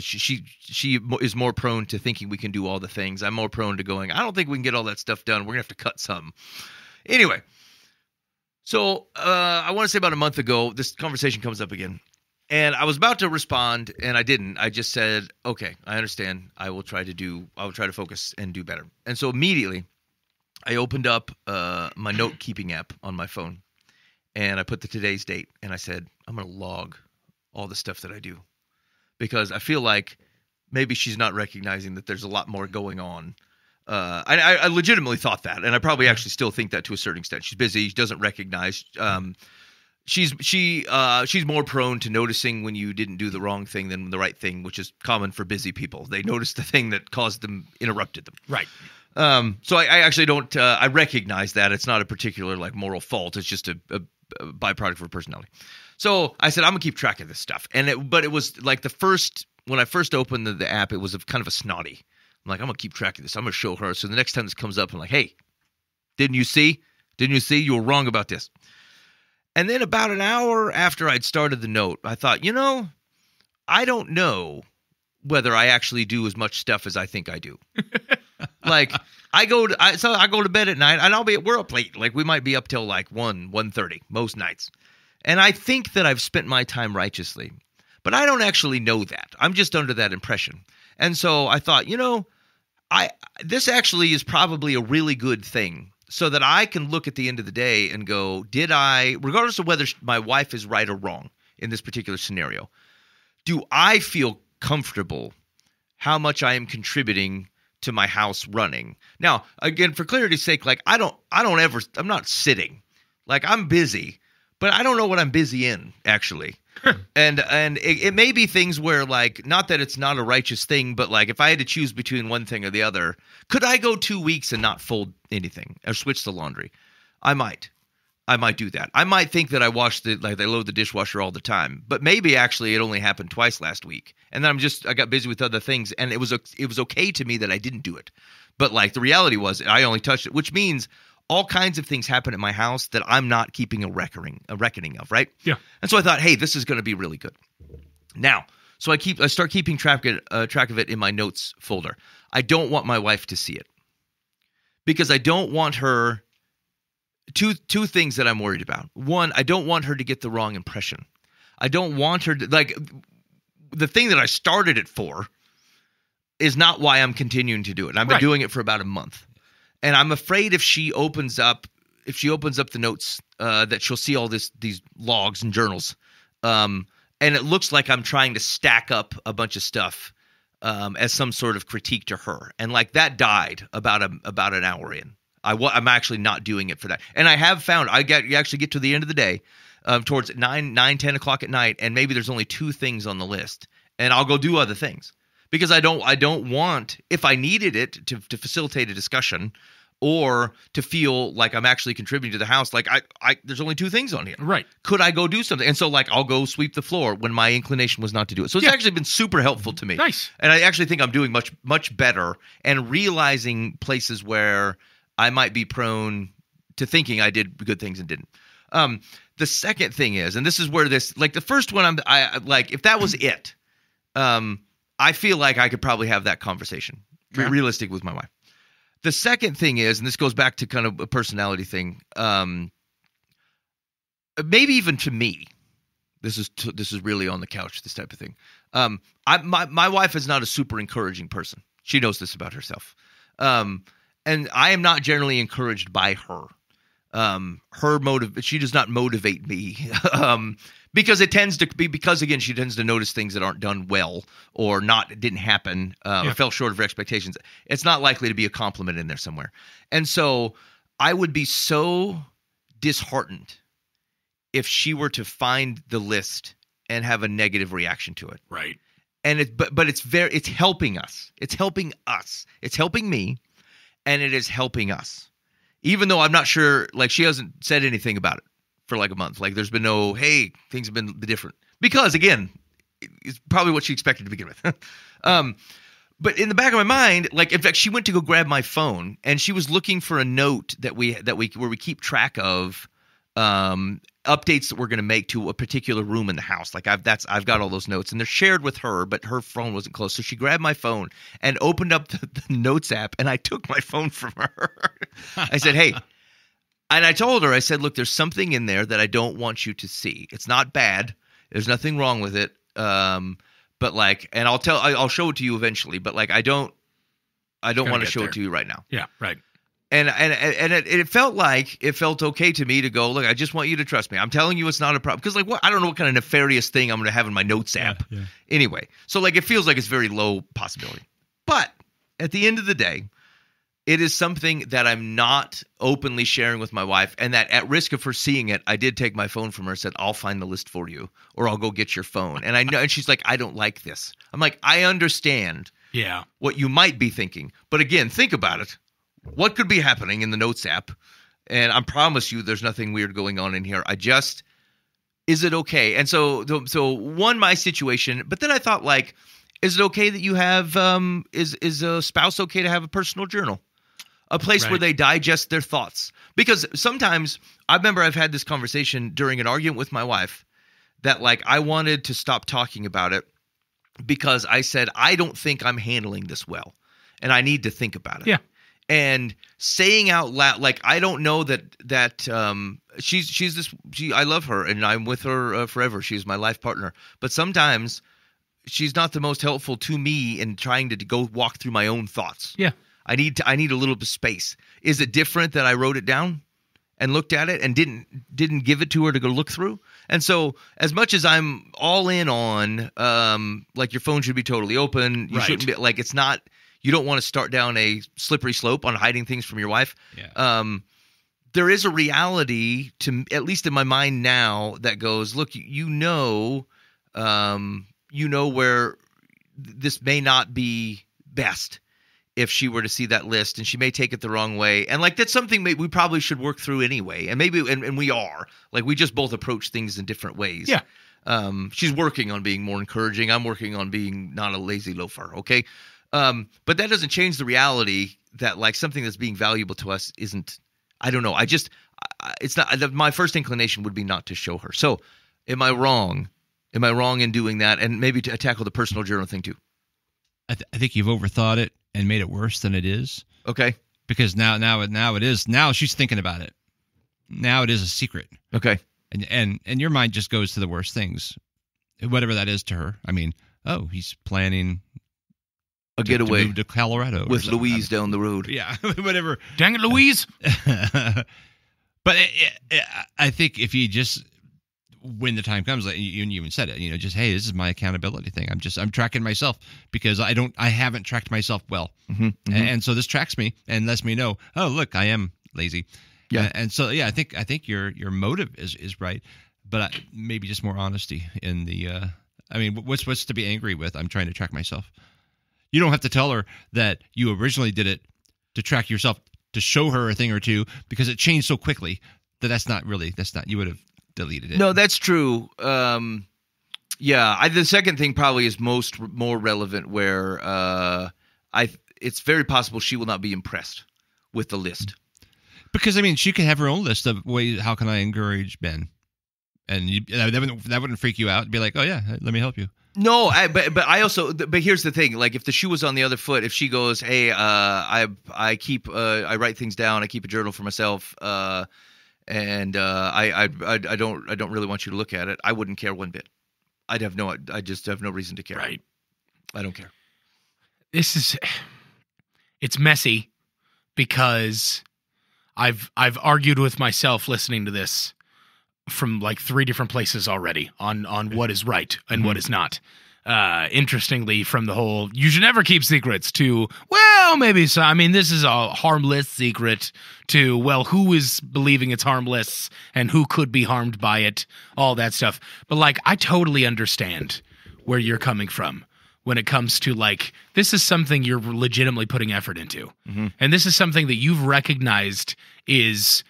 She is more prone to thinking we can do all the things. I'm more prone to going, I don't think we can get all that stuff done. We're gonna have to cut some. Anyway, so I want to say about a month ago, this conversation comes up again, and I was about to respond, and I didn't. I just said, "Okay, I understand. I will try to focus and do better." And so immediately, I opened up my note keeping app on my phone. And I put the today's date, and I said, I'm going to log all the stuff that I do. Because I feel like maybe she's not recognizing that there's a lot more going on. I legitimately thought that, and I probably actually still think that to a certain extent. She's busy. She doesn't recognize. She's more prone to noticing when you didn't do the wrong thing than the right thing, which is common for busy people. They notice the thing that interrupted them. Right. So I actually don't. I recognize that it's not a particular moral fault. It's just a byproduct of her personality. So I said, I'm gonna keep track of this stuff. But it was when I first opened the app, it was kind of a snotty. I'm like, I'm gonna keep track of this. I'm gonna show her. So the next time this comes up, I'm like, hey, didn't you see? You were wrong about this. And then about an hour after I'd started the note, I thought, I don't know whether I actually do as much stuff as I think I do. I go to bed at night, and we're up late. We might be up till 1:30 most nights. And I think that I've spent my time righteously, but I don't actually know that. I'm just under that impression. And so I thought, this actually is probably a really good thing, so that I can look at the end of the day and go, did I, regardless of whether my wife is right or wrong in this particular scenario, do I feel comfortable how much I am contributing to my house running? Now, again, for clarity's sake, I'm not sitting. I'm busy, but I don't know what I'm busy in, actually. And it may be things where, not that it's not a righteous thing, but if I had to choose between one thing or the other, could I go 2 weeks and not fold anything or switch the laundry? I might do that. I might think that I they load the dishwasher all the time, but maybe actually it only happened twice last week. And then I got busy with other things, and it was okay to me that I didn't do it. But the reality was I only touched it, which means all kinds of things happen at my house that I'm not keeping a reckoning of, right? Yeah. And so I thought, hey, this is going to be really good. Now, so I start keeping track of it in my notes folder. I don't want my wife to see it because I don't want her. Two things that I'm worried about. One, I don't want her to get the wrong impression. I don't want her to the thing that I started it for is not why I'm continuing to do it. And I've been doing it for about a month. And I'm afraid if she opens up the notes, that she'll see all these logs and journals. And it looks like I'm trying to stack up a bunch of stuff as some sort of critique to her. And like that died about an hour in. I'm actually not doing it for that. And I have found you actually get to the end of the day, towards 10 o'clock at night, and maybe there's only 2 things on the list, and I'll go do other things because I don't want, if I needed it to facilitate a discussion or to feel like I'm actually contributing to the house, like there's only 2 things on here. Right. Could I go do something? And so like I'll go sweep the floor when my inclination was not to do it. So it's actually been super helpful to me. Nice. And I actually think I'm doing much, much better and realizing places where I might be prone to thinking I did good things and didn't. The second thing is, and this is where this, like the first one, I like, if that was it, I feel like I could probably have that conversation, realistic with my wife. The second thing is, and this goes back to kind of a personality thing, maybe even to me, this is really on the couch, this type of thing. My wife is not a super encouraging person. She knows this about herself. And I am not generally encouraged by her. She does not motivate me, because it tends to be, because again, she tends to notice things that aren't done well or didn't happen, or fell short of her expectations. It's not likely to be a compliment in there somewhere. And so I would be so disheartened if she were to find the list and have a negative reaction to it. Right. And but it's helping us. It's helping us. It's helping me, and it is helping us. Even though I'm not sure, like she hasn't said anything about it for like a month. Like there's been no, hey, things have been different. Because again, it's probably what she expected to begin with. But in the back of my mind, like in fact, she went to go grab my phone and she was looking for a note where we keep track of updates that we're going to make to a particular room in the house. Like I've got all those notes and they're shared with her, but her phone wasn't close. So she grabbed my phone and opened up the notes app, and I took my phone from her. I said, hey, and I told her, I said, look, there's something in there that I don't want you to see. It's not bad. There's nothing wrong with it. But like, and I'll show it to you eventually, but like, I don't want to show it to you right now. Yeah. Right. And it felt okay to me to go, look, I just want you to trust me. I'm telling you it's not a problem. Because like, I don't know what kind of nefarious thing I'm going to have in my notes app. Yeah. Anyway, so like it feels like it's very low possibility. But at the end of the day, it is something that I'm not openly sharing with my wife, and that at risk of her seeing it, I did take my phone from her and said, I'll find the list for you, or I'll go get your phone. And I know, and she's like, I don't like this. I'm like, I understand what you might be thinking. But again, think about it. What could be happening in the notes app? And I promise you there's nothing weird going on in here. Is it okay? And so my situation, but then I thought, like, is it okay that you have, is a spouse okay to have a personal journal? A place where they digest their thoughts. Because sometimes, I remember I've had this conversation during an argument with my wife that like I wanted to stop talking about it because I said, I don't think I'm handling this well. And I need to think about it. Yeah. And saying out loud, like, I don't know that I love her and I'm with her forever. She's my life partner. But sometimes she's not the most helpful to me in trying to go walk through my own thoughts. Yeah. I need a little bit of space. Is it different that I wrote it down and looked at it and didn't give it to her to go look through? And so as much as I'm all in on like your phone should be totally open, you shouldn't be, like, it's not, you don't want to start down a slippery slope on hiding things from your wife. Yeah. There is a reality to, at least in my mind now, that goes, look, you know where this may not be best if she were to see that list, and she may take it the wrong way. And like, that's something we probably should work through anyway. And maybe, and we are, like, we just both approach things in different ways. Yeah. She's working on being more encouraging. I'm working on being not a lazy loafer. Okay. But that doesn't change the reality that like something that's being valuable to us isn't, I don't know. It's not, my first inclination would be not to show her. So am I wrong? Am I wrong in doing that? And maybe to tackle the personal journal thing too. I think you've overthought it and made it worse than it is. Okay. Because now it is. Now she's thinking about it. Now it is a secret. Okay. And your mind just goes to the worst things, whatever that is to her. I mean, oh, he's planning a getaway to move to Colorado with Louise down the road. Yeah, whatever. Dang it, Louise. But I think if you just, when the time comes, like you even said it, just, hey, this is my accountability thing. I'm tracking myself because I haven't tracked myself well. And so this tracks me and lets me know, oh, look, I am lazy. Yeah. And so, yeah, I think your motive is right, but maybe just more honesty in the, what's to be angry with? I'm trying to track myself. You don't have to tell her that you originally did it to track yourself, to show her a thing or two, because it changed so quickly that's not, you would have deleted it. No, that's true. The second thing probably is more relevant, where it's very possible she will not be impressed with the list. Because she could have her own list of ways. How can I encourage Ben? And that wouldn't freak you out. It'd be like, oh yeah, let me help you. No, but here's the thing. Like, if the shoe was on the other foot, if she goes, hey, I write things down, I keep a journal for myself, and I don't really want you to look at it, I wouldn't care one bit. I just have no reason to care. Right. I don't care. It's messy because I've argued with myself listening to this from like 3 different places already on what is right and what is not. Interestingly, from the whole you should never keep secrets to, well, maybe so. This is a harmless secret, to, well, who is believing it's harmless and who could be harmed by it, all that stuff. But like, I totally understand where you're coming from when it comes to like, this is something you're legitimately putting effort into. And this is something that you've recognized is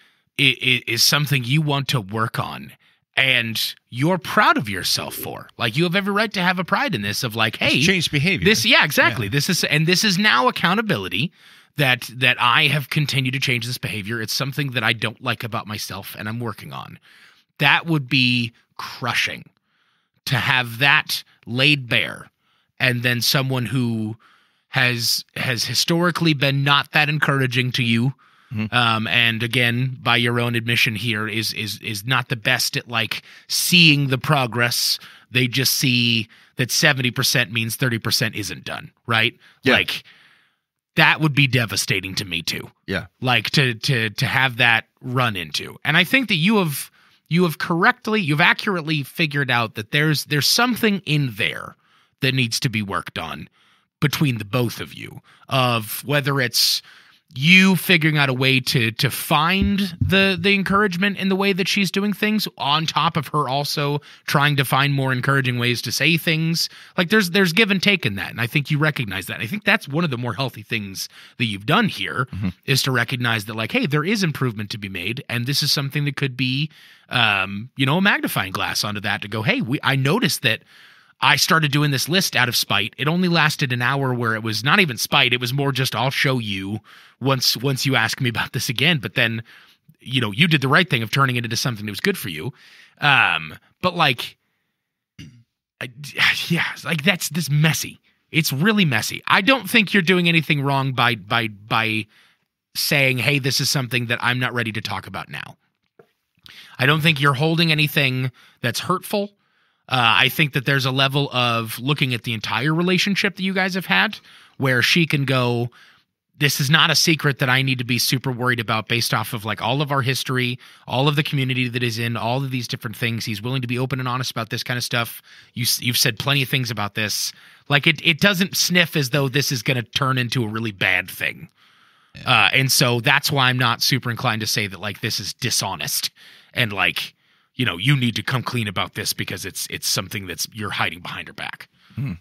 something you want to work on. And you're proud of yourself for. Like, you have every right to have a pride in this of like, hey, changed behavior. Exactly. Yeah. This is now accountability that I have continued to change this behavior. It's something that I don't like about myself and I'm working on. That would be crushing to have that laid bare. And then someone who has historically been not that encouraging to you, and again, by your own admission here, is not the best at like seeing the progress. They just see that 70% means 30% isn't done, right? Yeah. Like, that would be devastating to me too. Yeah. Like to have that run into. And I think that you've accurately figured out that there's something in there that needs to be worked on between the both of you, of whether it's you figuring out a way to find the encouragement in the way that she's doing things, on top of her also trying to find more encouraging ways to say things. Like, there's give and take in that, and I think you recognize that. I think that's one of the more healthy things that you've done here, is to recognize that, like, hey, there is improvement to be made, and this is something that could be, a magnifying glass onto that, to go, hey, I noticed that I started doing this list out of spite. It only lasted an hour, where it was not even spite. It was more just, I'll show you once you ask me about this again. But then, you did the right thing of turning it into something that was good for you. But like, like that's this messy. It's really messy. I don't think you're doing anything wrong by saying, hey, this is something that I'm not ready to talk about now. I don't think you're holding anything that's hurtful. I think that there's a level of looking at the entire relationship that you guys have had, where she can go, this is not a secret that I need to be super worried about based off of like all of our history, all of the community that is in, all of these different things. He's willing to be open and honest about this kind of stuff. You've said plenty of things about this. Like, it doesn't sniff as though this is going to turn into a really bad thing. Yeah. And so that's why I'm not super inclined to say that like this is dishonest and like, you need to come clean about this because it's something that's you're hiding behind her back.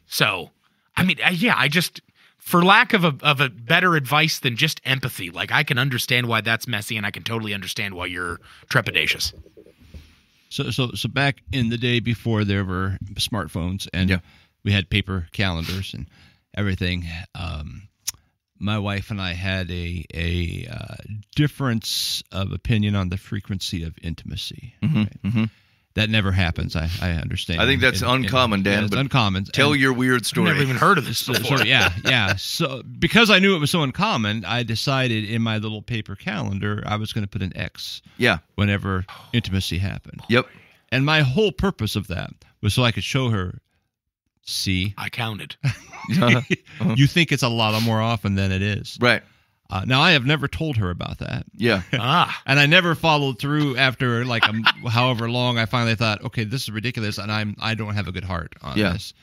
So, I just, for lack of a better advice than just empathy, like, I can understand why that's messy, and I can totally understand why you're trepidatious. So back in the day before there were smartphones and we had paper calendars and everything, my wife and I had a difference of opinion on the frequency of intimacy. Right? That never happens. I understand. I think that's uncommon, Dan. It's uncommon. Tell your weird story. I've never even heard of this before. So because I knew it was so uncommon, I decided in my little paper calendar I was going to put an X. Yeah. Whenever intimacy happened. Yep. And my whole purpose of that was so I could show her See, I counted. You think it's a lot more often than it is. Right. Now, I have never told her about that. Yeah. And I never followed through after like however long. I finally thought, okay, this is ridiculous, and I don't have a good heart on this.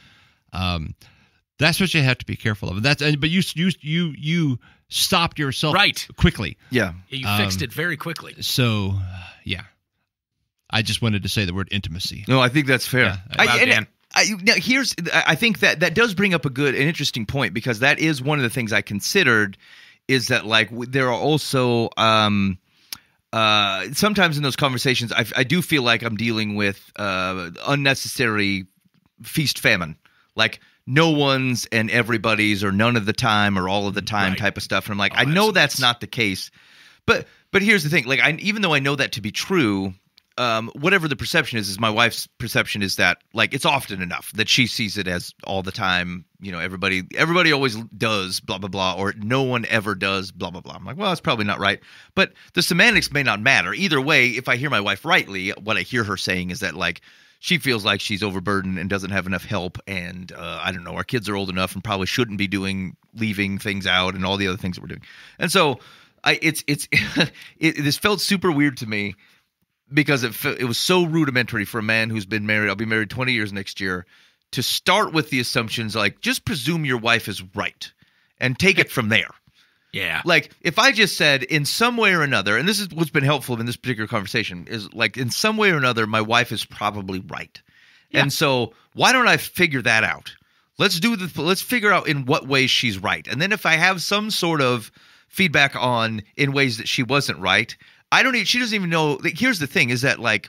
That's what you have to be careful of. But you stopped yourself quickly. Yeah. You fixed it very quickly. So, yeah. I just wanted to say the word intimacy. No, I think that's fair. Yeah. I think that does bring up an interesting point, because that is one of the things I considered, is that like there are also sometimes in those conversations I do feel like I'm dealing with unnecessary feast famine, like no one's and everybody's, or none of the time or all of the time type of stuff. And I'm like, I know that's not the case, but here's the thing, like even though I know that to be true, whatever the perception is my wife's perception is that like it's often enough, that she sees it as all the time, everybody always does blah blah blah, or no one ever does blah blah blah. I'm like, well, that's probably not right, but the semantics may not matter either way. If I hear my wife rightly, what I hear her saying is that like she feels like she's overburdened and doesn't have enough help, and I don't know, our kids are old enough and probably shouldn't be leaving things out and all the other things that we're doing. And so this felt super weird to me, because it was so rudimentary for a man who's been married. I'll be married 20 years next year, to start with the assumptions like just presume your wife is right and take it from there. Yeah. Like if I just said in some way or another, and this is what's been helpful in this particular conversation, is like in some way or another, my wife is probably right. Yeah. And so why don't I figure that out? Let's figure out in what ways she's right. And then if I have some sort of feedback in ways that she wasn't right, she doesn't even know. Like, here's the thing is that like,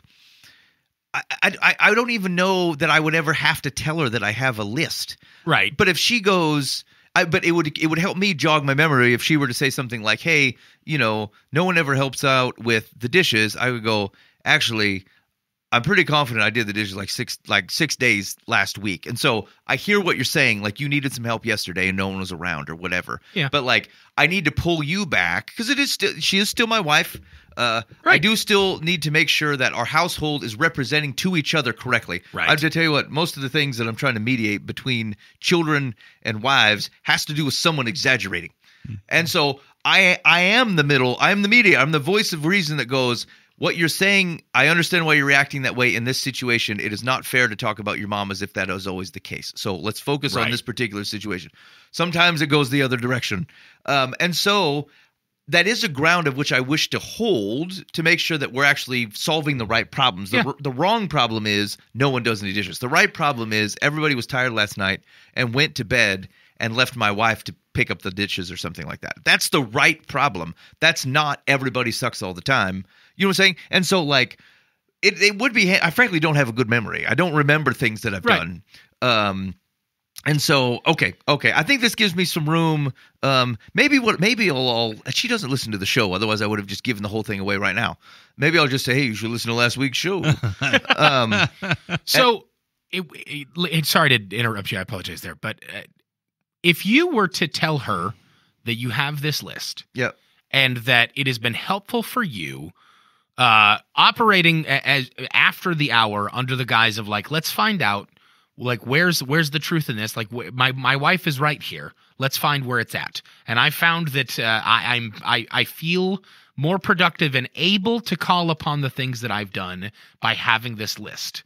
I don't even know that I would ever have to tell her that I have a list. Right. But if she goes, but it would help me jog my memory if she were to say something like, hey, no one ever helps out with the dishes. I would go, actually, I'm pretty confident I did the dishes like 6 days last week. And so I hear what you're saying, like you needed some help yesterday and no one was around or whatever. Yeah. But like I need to pull you back, because she is still my wife. I do still need to make sure that our household is representing to each other correctly. Right. I have to tell you what, most of the things that I'm trying to mediate between children and wives has to do with someone exaggerating. Mm-hmm. And so I am the middle. I'm the mediator. I'm the voice of reason that goes, what you're saying, I understand why you're reacting that way in this situation. It is not fair to talk about your mom as if that is always the case. So let's focus on this particular situation. Sometimes it goes the other direction. And so that is a ground of which I wish to hold to make sure that we're actually solving the right problems. The wrong problem is no one does any dishes. The right problem is everybody was tired last night and went to bed and left my wife to pick up the dishes or something like that. That's the right problem. That's not everybody sucks all the time. You know what I'm saying? And so like it would be – I frankly don't have a good memory. I don't remember things that I've done. And so, okay. I think this gives me some room. Maybe she doesn't listen to the show. Otherwise, I would have just given the whole thing away right now. Maybe I'll just say, hey, you should listen to last week's show. Sorry to interrupt you. I apologize there. But if you were to tell her that you have this list, and that it has been helpful for you, operating as after the hour under the guise of like, let's find out. Like, where's the truth in this? Like, my wife is right here. Let's find where it's at. And I found that I feel more productive and able to call upon the things that I've done by having this list.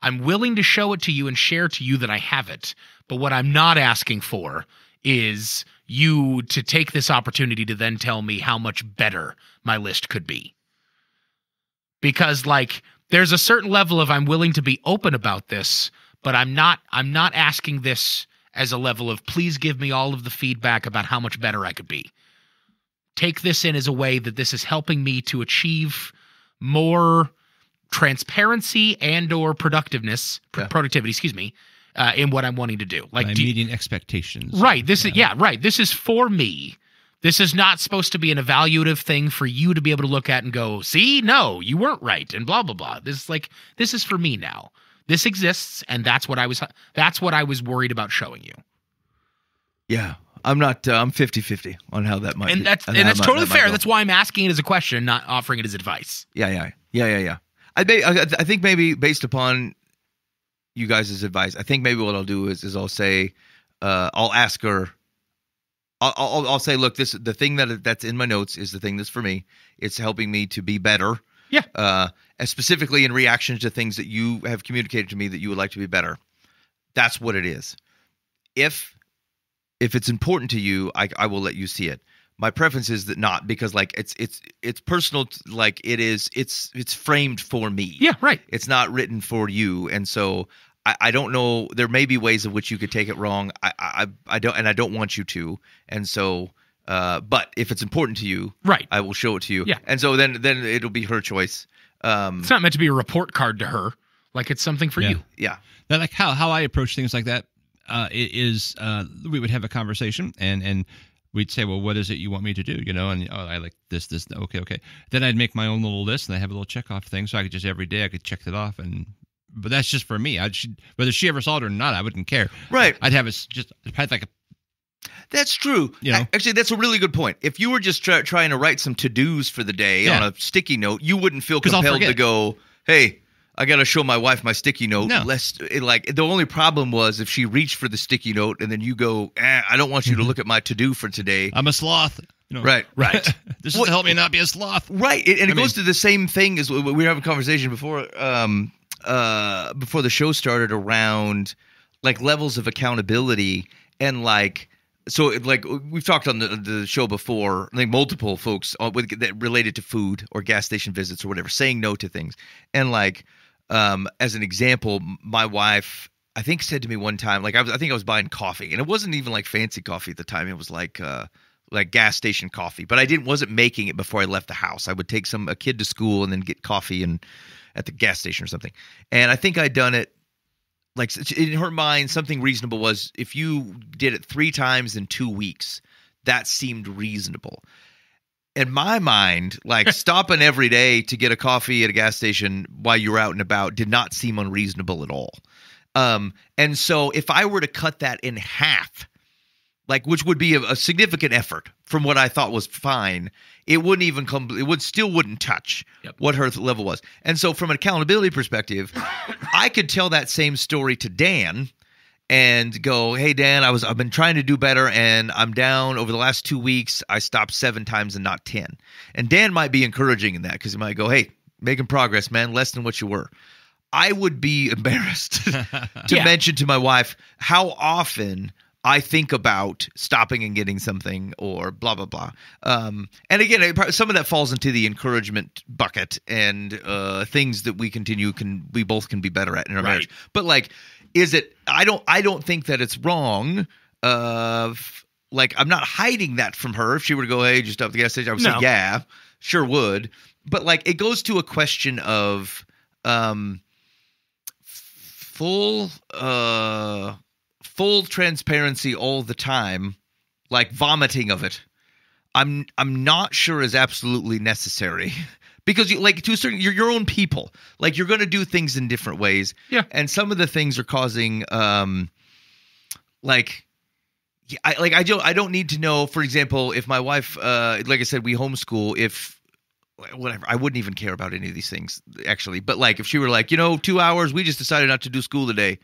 I'm willing to show it to you and share to you that I have it. But what I'm not asking for is you to take this opportunity to then tell me how much better my list could be. Because like, there's a certain level of I'm willing to be open about this. But I'm not asking this as a level of please give me all of the feedback about how much better I could be. Take this in as a way that this is helping me to achieve more transparency and or productivity, in what I'm wanting to do. Like meeting expectations. Right. This is for me. This is not supposed to be an evaluative thing for you to be able to look at and go, see, no, you weren't right, and blah, blah, blah. This is for me now. This exists, and that's what I was worried about showing you. Yeah, I'm 50-50 on how that might. And that's totally fair. That's why I'm asking it as a question, not offering it as advice. Yeah. I think maybe based upon you guys' advice. I think maybe what I'll do is I'll say, I'll ask her. I'll say, look, the thing that's in my notes is the thing that's for me. It's helping me to be better. Yeah. And specifically in reaction to things that you have communicated to me that you would like to be better. That's what it is. If it's important to you, I will let you see it. My preference is that not, because like it's personal. Like it's framed for me. Yeah. Right. It's not written for you, and so. I don't know. There may be ways of which you could take it wrong. I don't, and I don't want you to. And so, but if it's important to you, right, I will show it to you. Yeah. And so then it'll be her choice. It's not meant to be a report card to her. Like it's something for you. Yeah. Now, like how I approach things like that is we would have a conversation and we'd say, well, what is it you want me to do? You know, and I like this. Okay. Then I'd make my own little list and I have a little check off thing. So I could just every day I could check it off but that's just for me. Whether she ever saw it or not, I wouldn't care. Right. I'd have had like a. That's true. You know? Actually, that's a really good point. If you were just trying to write some to-dos for the day on a sticky note, you wouldn't feel compelled to go, hey, I got to show my wife my sticky note. No. The only problem was if she reached for the sticky note and then you go, I don't want you to look at my to-do for today. I'm a sloth. You know, Right. This is to help me not be a sloth. Right. And it goes to the same thing as we were having a conversation before the show started around like levels of accountability and like we've talked on the show before, I think multiple folks that related to food or gas station visits or whatever, saying no to things. And like as an example, my wife I think said to me one time, like I think I was buying coffee, and it wasn't even like fancy coffee at the time. It was like gas station coffee, but wasn't making it before I left the house. I would take a kid to school and then get coffee at the gas station or something. And I think I'd done it, like in her mind, something reasonable was if you did it 3 times in 2 weeks, that seemed reasonable. In my mind, like stopping every day to get a coffee at a gas station while you were out and about did not seem unreasonable at all. And so if I were to cut that in half, like which would be a significant effort from what I thought was fine, it wouldn't even come. It wouldn't touch what her level was. And so, from an accountability perspective, I could tell that same story to Dan and go, "Hey, Dan, I've been trying to do better, and I'm down over the last 2 weeks. I stopped 7 times and not 10." And Dan might be encouraging in that because he might go, "Hey, making progress, man. Less than what you were." I would be embarrassed to mention to my wife how often I think about stopping and getting something or blah, blah, blah. And again, some of that falls into the encouragement bucket and things that we both can be better at in our marriage. But like, I don't think that it's wrong. Like, I'm not hiding that from her. If she were to go, hey, just stop at the gas station, I would say, yeah, sure would. But like, it goes to a question of full transparency all the time, like vomiting of it, I'm not sure is absolutely necessary because you're your own people. Like you're going to do things in different ways. Yeah. And some of the things are causing I don't need to know, for example, if my wife, like I said, we homeschool, whatever, I wouldn't even care about any of these things actually. But like if she were like, 2 hours, we just decided not to do school today.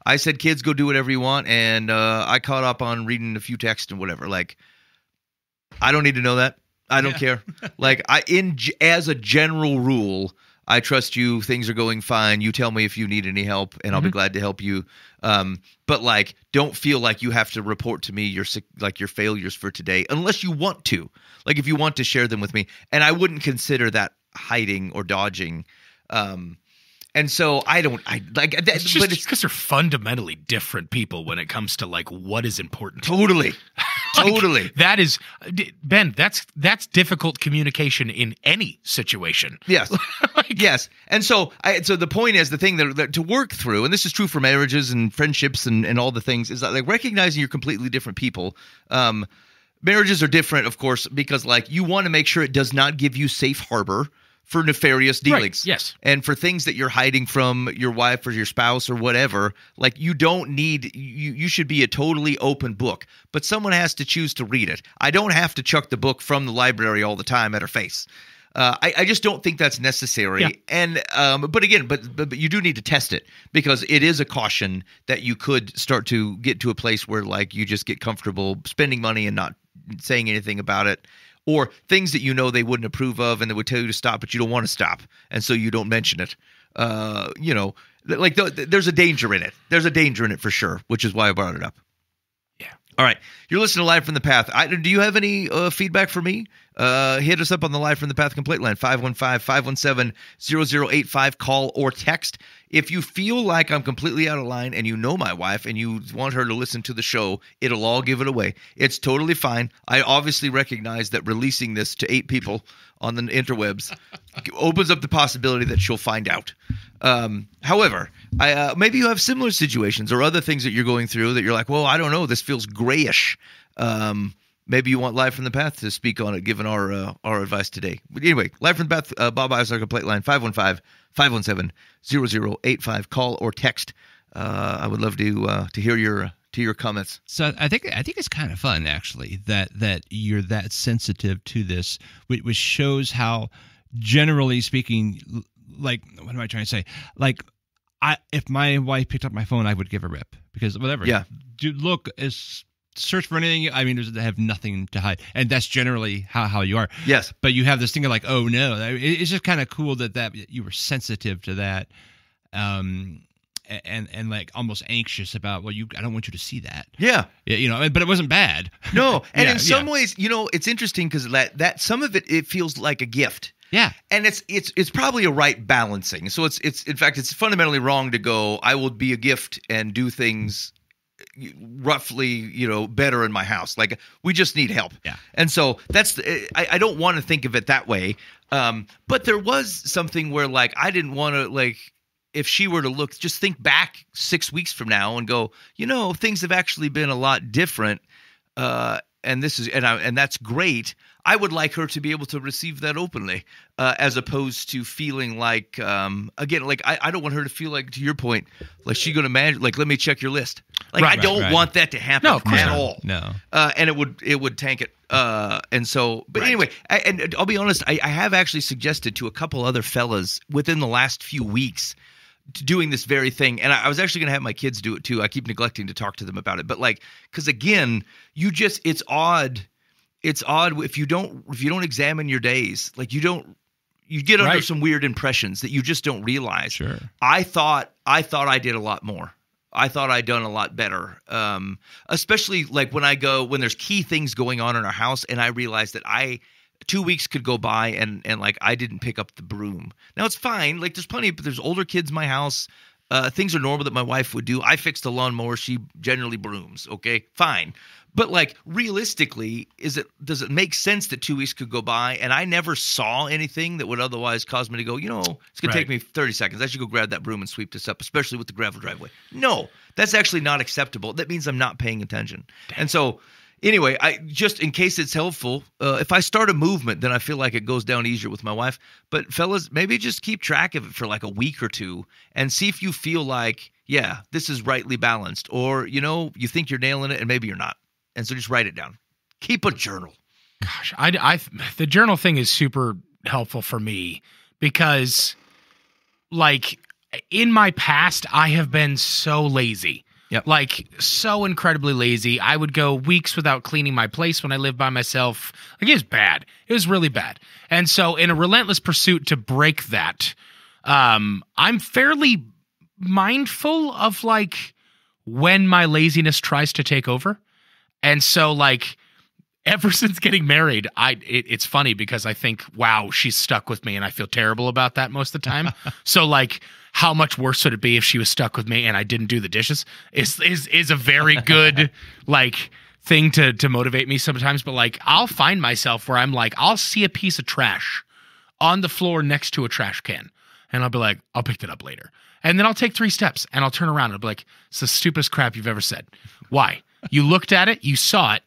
I said, kids, go do whatever you want. And I caught up on reading a few texts and whatever. Like, I don't need to know that. I don't care. Like, as a general rule, I trust you. Things are going fine. You tell me if you need any help, and I'll be glad to help you. But like, don't feel like you have to report to me your failures for today, unless you want to. Like, if you want to share them with me, and I wouldn't consider that hiding or dodging. And so I like that, it's just, but it's because they're fundamentally different people when it comes to like what is important. Totally. That is, Ben. That's difficult communication in any situation. Yes, yes. And so the point is, the thing that to work through, and this is true for marriages and friendships and all the things, is that like recognizing you're completely different people. Marriages are different, of course, because like you want to make sure it does not give you safe harbor for nefarious dealings. Right, yes. And for things that you're hiding from your wife or your spouse or whatever, like you don't need, you should be a totally open book, but someone has to choose to read it. I don't have to chuck the book from the library all the time at her face. I just don't think that's necessary. Yeah. And but again, but you do need to test it, because it is a caution that you could start to get to a place where like you just get comfortable spending money and not saying anything about it, or things that they wouldn't approve of and they would tell you to stop, but you don't want to stop, and so you don't mention it. There's a danger in it. There's a danger in it for sure, which is why I brought it up. Yeah. All right. You're listening to Live from the Path. Do you have any feedback for me? Hit us up on the Live from the Path complaint line, 515-517-0085. Call or text. If you feel like I'm completely out of line and you know my wife and you want her to listen to the show, it'll all give it away. It's totally fine. I obviously recognize that releasing this to 8 people on the interwebs opens up the possibility that she'll find out. However, maybe you have similar situations or other things that you're going through that you're like, well, I don't know, this feels grayish. Maybe you want Live from the Path to speak on it, given our advice today. But anyway, Live from the Path, Bob Ives, our complaint line, 515-517-0085. Call or text. I would love to hear your comments. So I think it's kind of fun, actually, that you're that sensitive to this, which shows how, generally speaking, like, what am I trying to say? Like, if my wife picked up my phone, I would give a rip, because whatever. Yeah. Search for anything. I mean, I have nothing to hide, and that's generally how you are. Yes. But you have this thing of like, oh no, it's just kind of cool that you were sensitive to that, and like almost anxious about. Well, I don't want you to see that. Yeah. But it wasn't bad. No, and in some ways, it's interesting because that some of it feels like a gift. Yeah. And it's probably a right balancing. So it's in fact it's fundamentally wrong to go, I will be a gift and do things roughly, better in my house. Like, we just need help. Yeah. And so that's I don't want to think of it that way. But there was something where like I didn't want to, like, if she were to just think back 6 weeks from now and go, things have actually been a lot different. And this is and that's great. I would like her to be able to receive that openly, as opposed to feeling like, again, like I don't want her to feel like, to your point, like she's going to manage, like, let me check your list. Like, I don't want that to happen at all. No. And it would tank it. And so, but anyway, and I'll be honest, I have actually suggested to a couple other fellas within the last few weeks doing this very thing. And I was actually going to have my kids do it too. I keep neglecting to talk to them about it. But like, because again, it's odd. It's odd if you don't examine your days. Like, you get under some weird impressions that you just don't realize. Sure. I thought I did a lot more. I thought I'd done a lot better. Especially like when there's key things going on in our house and I realized that 2 weeks could go by and like I didn't pick up the broom. Now it's fine. Like, there's older kids in my house. Things are normal that my wife would do. I fixed the lawnmower. She generally brooms. Okay, fine. But like, realistically, does it make sense that 2 weeks could go by and I never saw anything that would otherwise cause me to go, it's going to take me 30 seconds. I should go grab that broom and sweep this up, especially with the gravel driveway. No, that's actually not acceptable. That means I'm not paying attention. And so anyway, just in case it's helpful, if I start a movement, then I feel like it goes down easier with my wife. But fellas, maybe just keep track of it for like a week or two and see if you feel like, yeah, this is rightly balanced, or, you think you're nailing it and maybe you're not. And so just write it down. Keep a journal. Gosh, the journal thing is super helpful for me because, like, in my past, I have been so lazy. Yep. Like, so incredibly lazy. I would go weeks without cleaning my place when I lived by myself. Like, it was bad. It was really bad. And so in a relentless pursuit to break that, I'm fairly mindful of, like, when my laziness tries to take over. And so, like, ever since getting married, it's funny because I think, wow, she's stuck with me, and I feel terrible about that most of the time. So, like, how much worse would it be if she was stuck with me and I didn't do the dishes? Is a very good, like, thing to motivate me sometimes. But, like, I'll find myself where I'm like, I'll see a piece of trash on the floor next to a trash can, and I'll be like, I'll pick that up later. And then I'll take 3 steps, and I'll turn around and I'll be like, it's the stupidest crap you've ever said. Why? You looked at it, you saw it,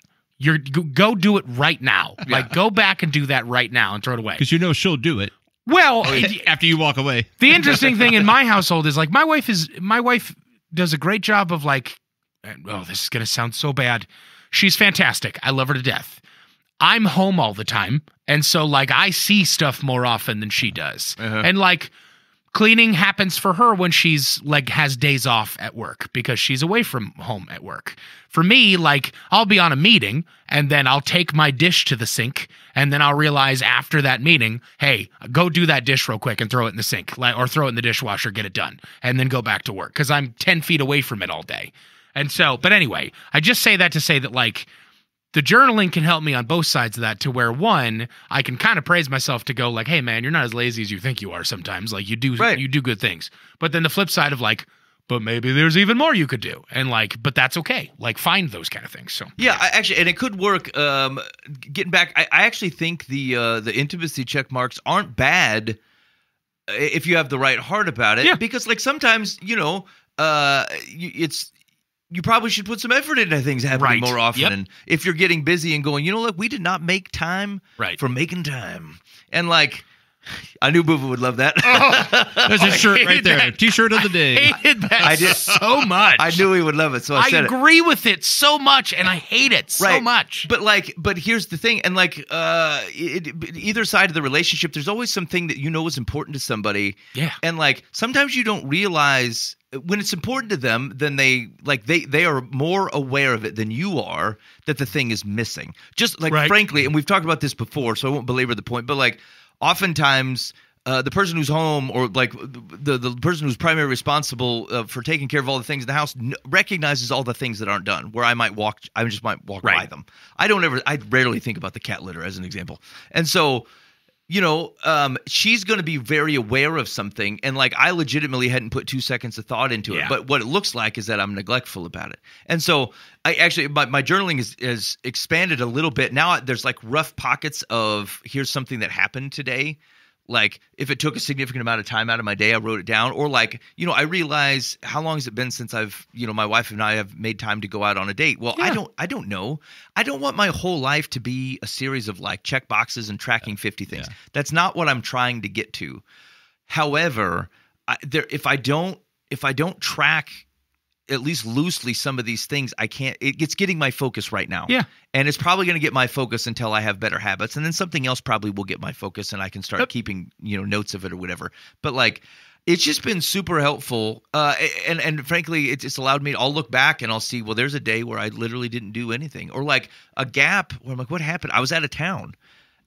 go do it right now. Yeah. Like, go back and do that right now and throw it away. Because she'll do it. Well, after you walk away. The interesting thing in my household is, like, my wife does a great job of, like, oh, this is going to sound so bad. She's fantastic. I love her to death. I'm home all the time. And so, like, I see stuff more often than she does. And, like, cleaning happens for her when she's, like, has days off at work because she's away from home at work. For me, like, I'll be on a meeting and then I'll take my dish to the sink and then I'll realize after that meeting, hey, go do that dish real quick and throw it in the sink or throw it in the dishwasher, get it done, and then go back to work because I'm 10 feet away from it all day. And so, but anyway, I just say that to say that, like, the journaling can help me on both sides of that, to where, one, I can kind of praise myself to go like, hey man, you're not as lazy as you think you are sometimes. Like, you do good things. But then the flip side of, like, but maybe there's even more you could do. And, like, but that's okay. Like, find those kind of things. So yeah. Actually, and it could work. Getting back, I actually think the intimacy check marks aren't bad if you have the right heart about it. Yeah. Because, like, sometimes, you probably should put some effort into things happening more often. Yep. And if you're getting busy and going, look, we did not make time for making time. And, like, I knew Booba would love that. There's a shirt right there. That. T-shirt of the day. I hated that I did. So much. I knew he would love it, so I said agree with it so much, and I hate it so much. But here's the thing, and, like, either side of the relationship, there's always something that is important to somebody. Yeah. And, like, sometimes you don't realize when it's important to them, then they are more aware of it than you are, that the thing is missing. Just, like, frankly, and we've talked about this before, so I won't belabor the point, but, like, oftentimes the person who's home, or, like, the person who's primarily responsible for taking care of all the things in the house recognizes all the things that aren't done, where I just might walk by them. I rarely think about the cat litter as an example. And so, she's going to be very aware of something, and, like, I legitimately hadn't put 2 seconds of thought into it, but what it looks like is that I'm neglectful about it. And so I actually, my journaling has expanded a little bit. Now there's, like, rough pockets of, here's something that happened today. Like, if it took a significant amount of time out of my day, I wrote it down. Or, like, I realize, how long has it been since I've, my wife and I have made time to go out on a date? Well, I don't know. I don't want my whole life to be a series of, like, check boxes and tracking 50 things. Yeah. That's not what I'm trying to get to. However, if I don't track at least loosely some of these things, it's getting my focus right now. Yeah. And it's probably going to get my focus until I have better habits. And then something else probably will get my focus and I can start keeping, notes of it or whatever. But, like, it's just been super helpful. And frankly, it's allowed me, I'll look back and I'll see, well, there's a day where I literally didn't do anything, or, like, a gap where I'm like, what happened? I was out of town.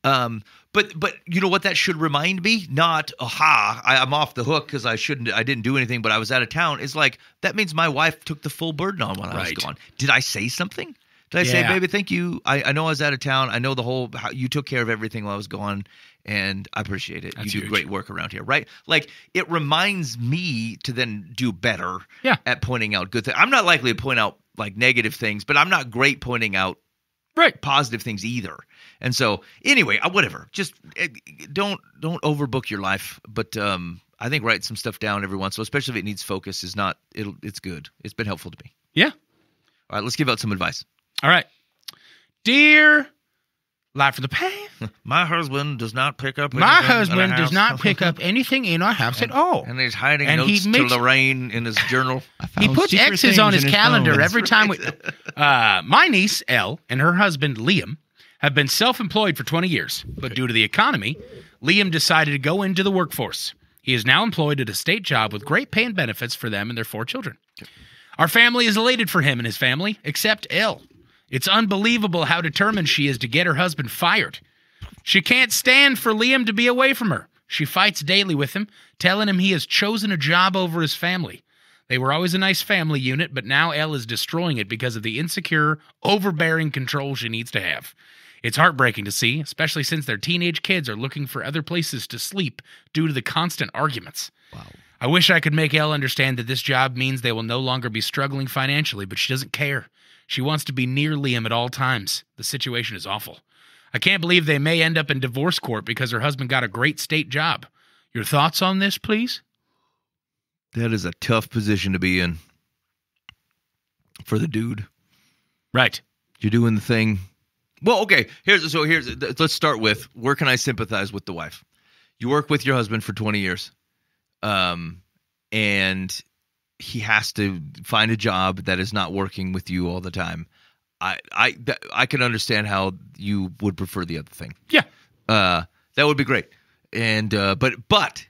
But you know what that should remind me? Not, I'm off the hook because I didn't do anything, but I was out of town. Is like, that means my wife took the full burden on when I was gone. Did I say something? Did I say, baby, thank you? I know I was out of town. I know how you took care of everything while I was gone, and I appreciate it. That's you do great work around here, right? Like, it reminds me to then do better at pointing out good things. I'm not likely to point out, like, negative things, but I'm not great pointing out positive things either. And so, anyway, whatever. Just don't overbook your life. But I think write some stuff down every once in a while, especially if it needs focus. It's good. It's been helpful to me. Yeah. All right, let's give out some advice. All right. Dear Life for the Pay. My husband does not pick up anything in our house at all. And he's hiding notes to Lorraine in his journal. He puts X's on his calendar every time. My niece, Elle, and her husband, Liam, have been self-employed for 20 years. But due to the economy, Liam decided to go into the workforce. He is now employed at a state job with great pay and benefits for them and their 4 children. Our family is elated for him and his family, except Elle. It's unbelievable how determined she is to get her husband fired. She can't stand for Liam to be away from her. She fights daily with him, telling him he has chosen a job over his family. They were always a nice family unit, but now Elle is destroying it because of the insecure, overbearing control she needs to have. It's heartbreaking to see, especially since their teenage kids are looking for other places to sleep due to the constant arguments. Wow. I wish I could make Elle understand that this job means they will no longer be struggling financially, but she doesn't care. She wants to be near Liam at all times. The situation is awful. I can't believe they may end up in divorce court because her husband got a great state job. Your thoughts on this, please? That is a tough position to be in for the dude. Right. You're doing the thing. Well, okay. Let's start with, where can I sympathize with the wife? You work with your husband for 20 years, and he has to find a job that is not working with you all the time. I can understand how you would prefer the other thing. Yeah. That would be great. And but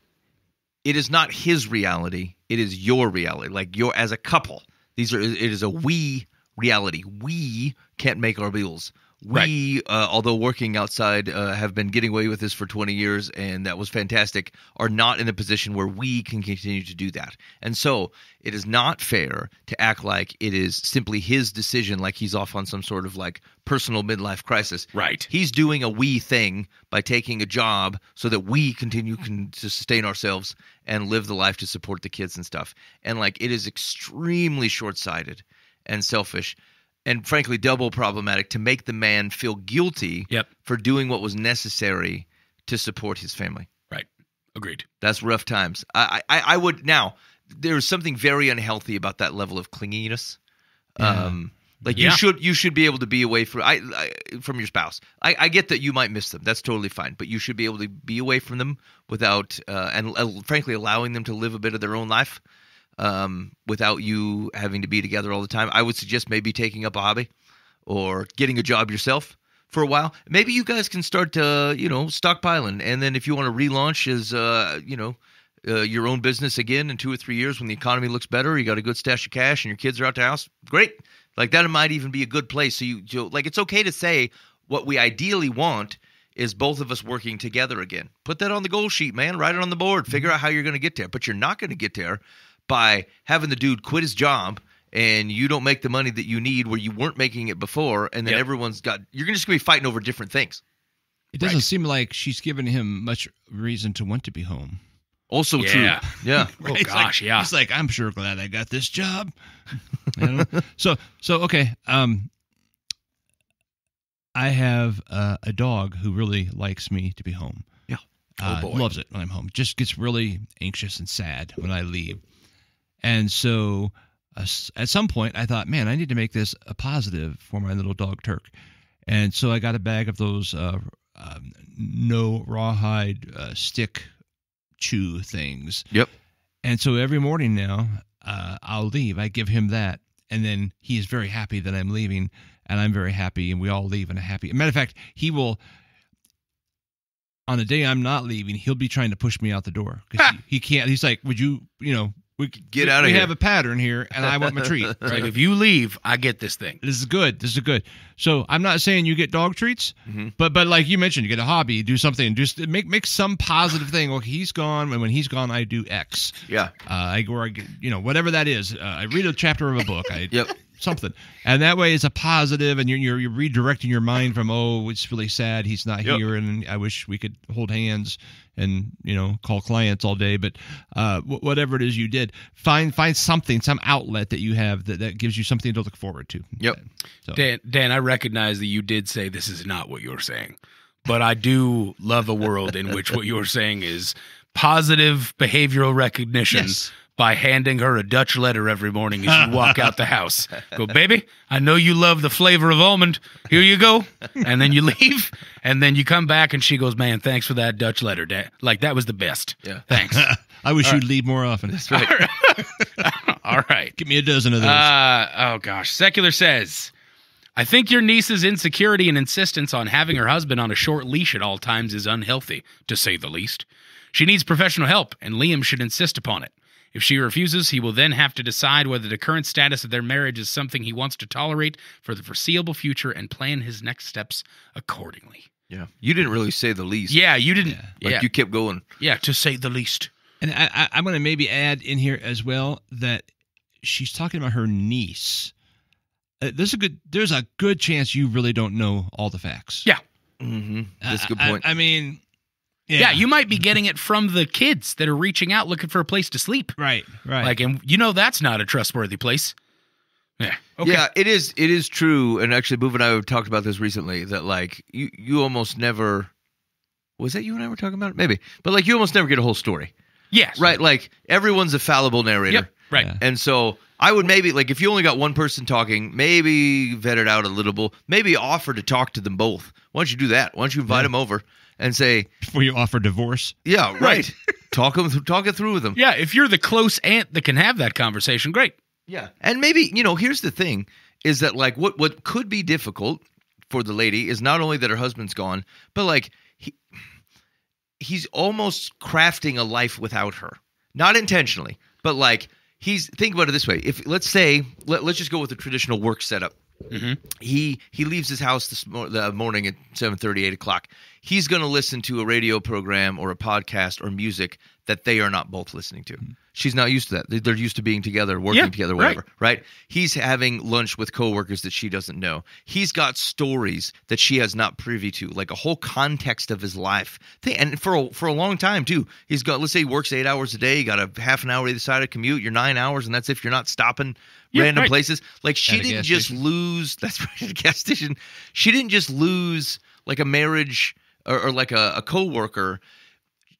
it is not his reality. It is your reality. Like you're as a couple. It is a we reality. We can't make our bills. We, although working outside, have been getting away with this for 20 years, and that was fantastic, are not in a position where we can continue to do that. And so it is not fair to act like it is simply his decision, like he's off on some sort of like personal midlife crisis. Right. He's doing a we thing by taking a job so that we continue to sustain ourselves and live the life to support the kids and stuff. And like it is extremely short-sighted and selfish. And frankly, double problematic to make the man feel guilty for doing what was necessary to support his family. Right. Agreed. That's rough times. I would now. There's something very unhealthy about that level of clinginess. You should be able to be away from your spouse. I get that you might miss them. That's totally fine. But you should be able to be away from them without and frankly allowing them to live a bit of their own life. Without you having to be together all the time. I would suggest maybe taking up a hobby or getting a job yourself for a while. Maybe you guys can start stockpiling, and then if you want to relaunch as your own business again in 2 or 3 years when the economy looks better, you got a good stash of cash and your kids are out the house, great. Like that might even be a good place. So you like it's okay to say what we ideally want is both of us working together again. Put that on the goal sheet, man. Write it on the board. Figure out how you're going to get there. But you're not going to get there by having the dude quit his job and you don't make the money that you need where you weren't making it before, and then everyone's got – you're just going to be fighting over different things. It doesn't seem like she's given him much reason to want to be home. Also true. Yeah. Oh, gosh, He's like, I'm sure glad I got this job. So okay. I have a dog who really likes me to be home. Yeah. Loves it when I'm home. Just gets really anxious and sad when I leave. And so at some point I thought, man, I need to make this a positive for my little dog Turk. And so I got a bag of those no rawhide stick chew things. Yep. And so every morning now I'll leave. I give him that. And then he is very happy that I'm leaving. And I'm very happy. And we all leave in a happy. Matter of fact, he will... On the day I'm not leaving, he'll be trying to push me out the door. Because he can't. He's like, would you, get out of here. We have a pattern here, and I want my treat. Right? Like, if you leave, I get this thing. This is good. So I'm not saying you get dog treats, but like you mentioned, you get a hobby, do something, just make some positive thing. Well, he's gone, and when he's gone, I do X. Yeah. I get, whatever that is. I read a chapter of a book. Yep. Something, and that way it's a positive, and you're redirecting your mind from, oh, it's really sad he's not here, and I wish we could hold hands and call clients all day, but whatever it is you did, find something, some outlet that you have that gives you something to look forward to. Yep. So. Dan, I recognize that you did say this is not what you're saying, but I do love a world in which what you're saying is positive behavioral recognition. Yes. By handing her a Dutch letter every morning as you walk out the house. Go, baby, I know you love the flavor of almond. Here you go. And then you leave, and then you come back, and she goes, man, thanks for that Dutch letter, Dad. Like, that was the best. Yeah. Thanks. I wish you'd leave more often. That's right. All right. Give me a dozen of those. Oh, gosh. Secular says, I think your niece's insecurity and insistence on having her husband on a short leash at all times is unhealthy, to say the least. She needs professional help, and Liam should insist upon it. If she refuses, he will then have to decide whether the current status of their marriage is something he wants to tolerate for the foreseeable future and plan his next steps accordingly. Yeah. You didn't really say the least. Yeah, you didn't. You kept going. Yeah, to say the least. And I'm going to maybe add in here as well that she's talking about her niece. There's a good chance you really don't know all the facts. Yeah. Mm-hmm. That's a good point. I mean... Yeah, you might be getting it from the kids that are reaching out looking for a place to sleep. Right. Like, and that's not a trustworthy place. Yeah. Okay. Yeah, it is true. And actually, Boov and I have talked about this recently, that like you almost never, was that you and I were talking about it? Maybe. But like you almost never get a whole story. Yes. Right. Like everyone's a fallible narrator. Yep. Right. Yeah. And so I would maybe, like, if you only got one person talking, maybe vet it out a little bit. Maybe offer to talk to them both. Why don't you do that? Why don't you invite them over and say, before you offer divorce? Yeah, right. Talk it through with them. Yeah, if you're the close aunt that can have that conversation, great. Yeah. And maybe, here's the thing. is that like what could be difficult for the lady is not only that her husband's gone, but like he's almost crafting a life without her. Not intentionally, but like think about it this way. If let's say let's just go with the traditional work setup. Mm-hmm. He leaves his house the morning at 7:30, 8 o'clock. He's going to listen to a radio program or a podcast or music that they are not both listening to. Mm-hmm. She's not used to that. They're used to being together, working together, whatever, right? He's having lunch with coworkers that she doesn't know. He's got stories that she has not privy to, like a whole context of his life. And for a long time, too. He's got, let's say he works 8 hours a day. You got a half an hour either side of commute. You're 9 hours, and that's if you're not stopping random places. Like she didn't just lose – that's right, at a gas station. She didn't just lose like a marriage or like a coworker.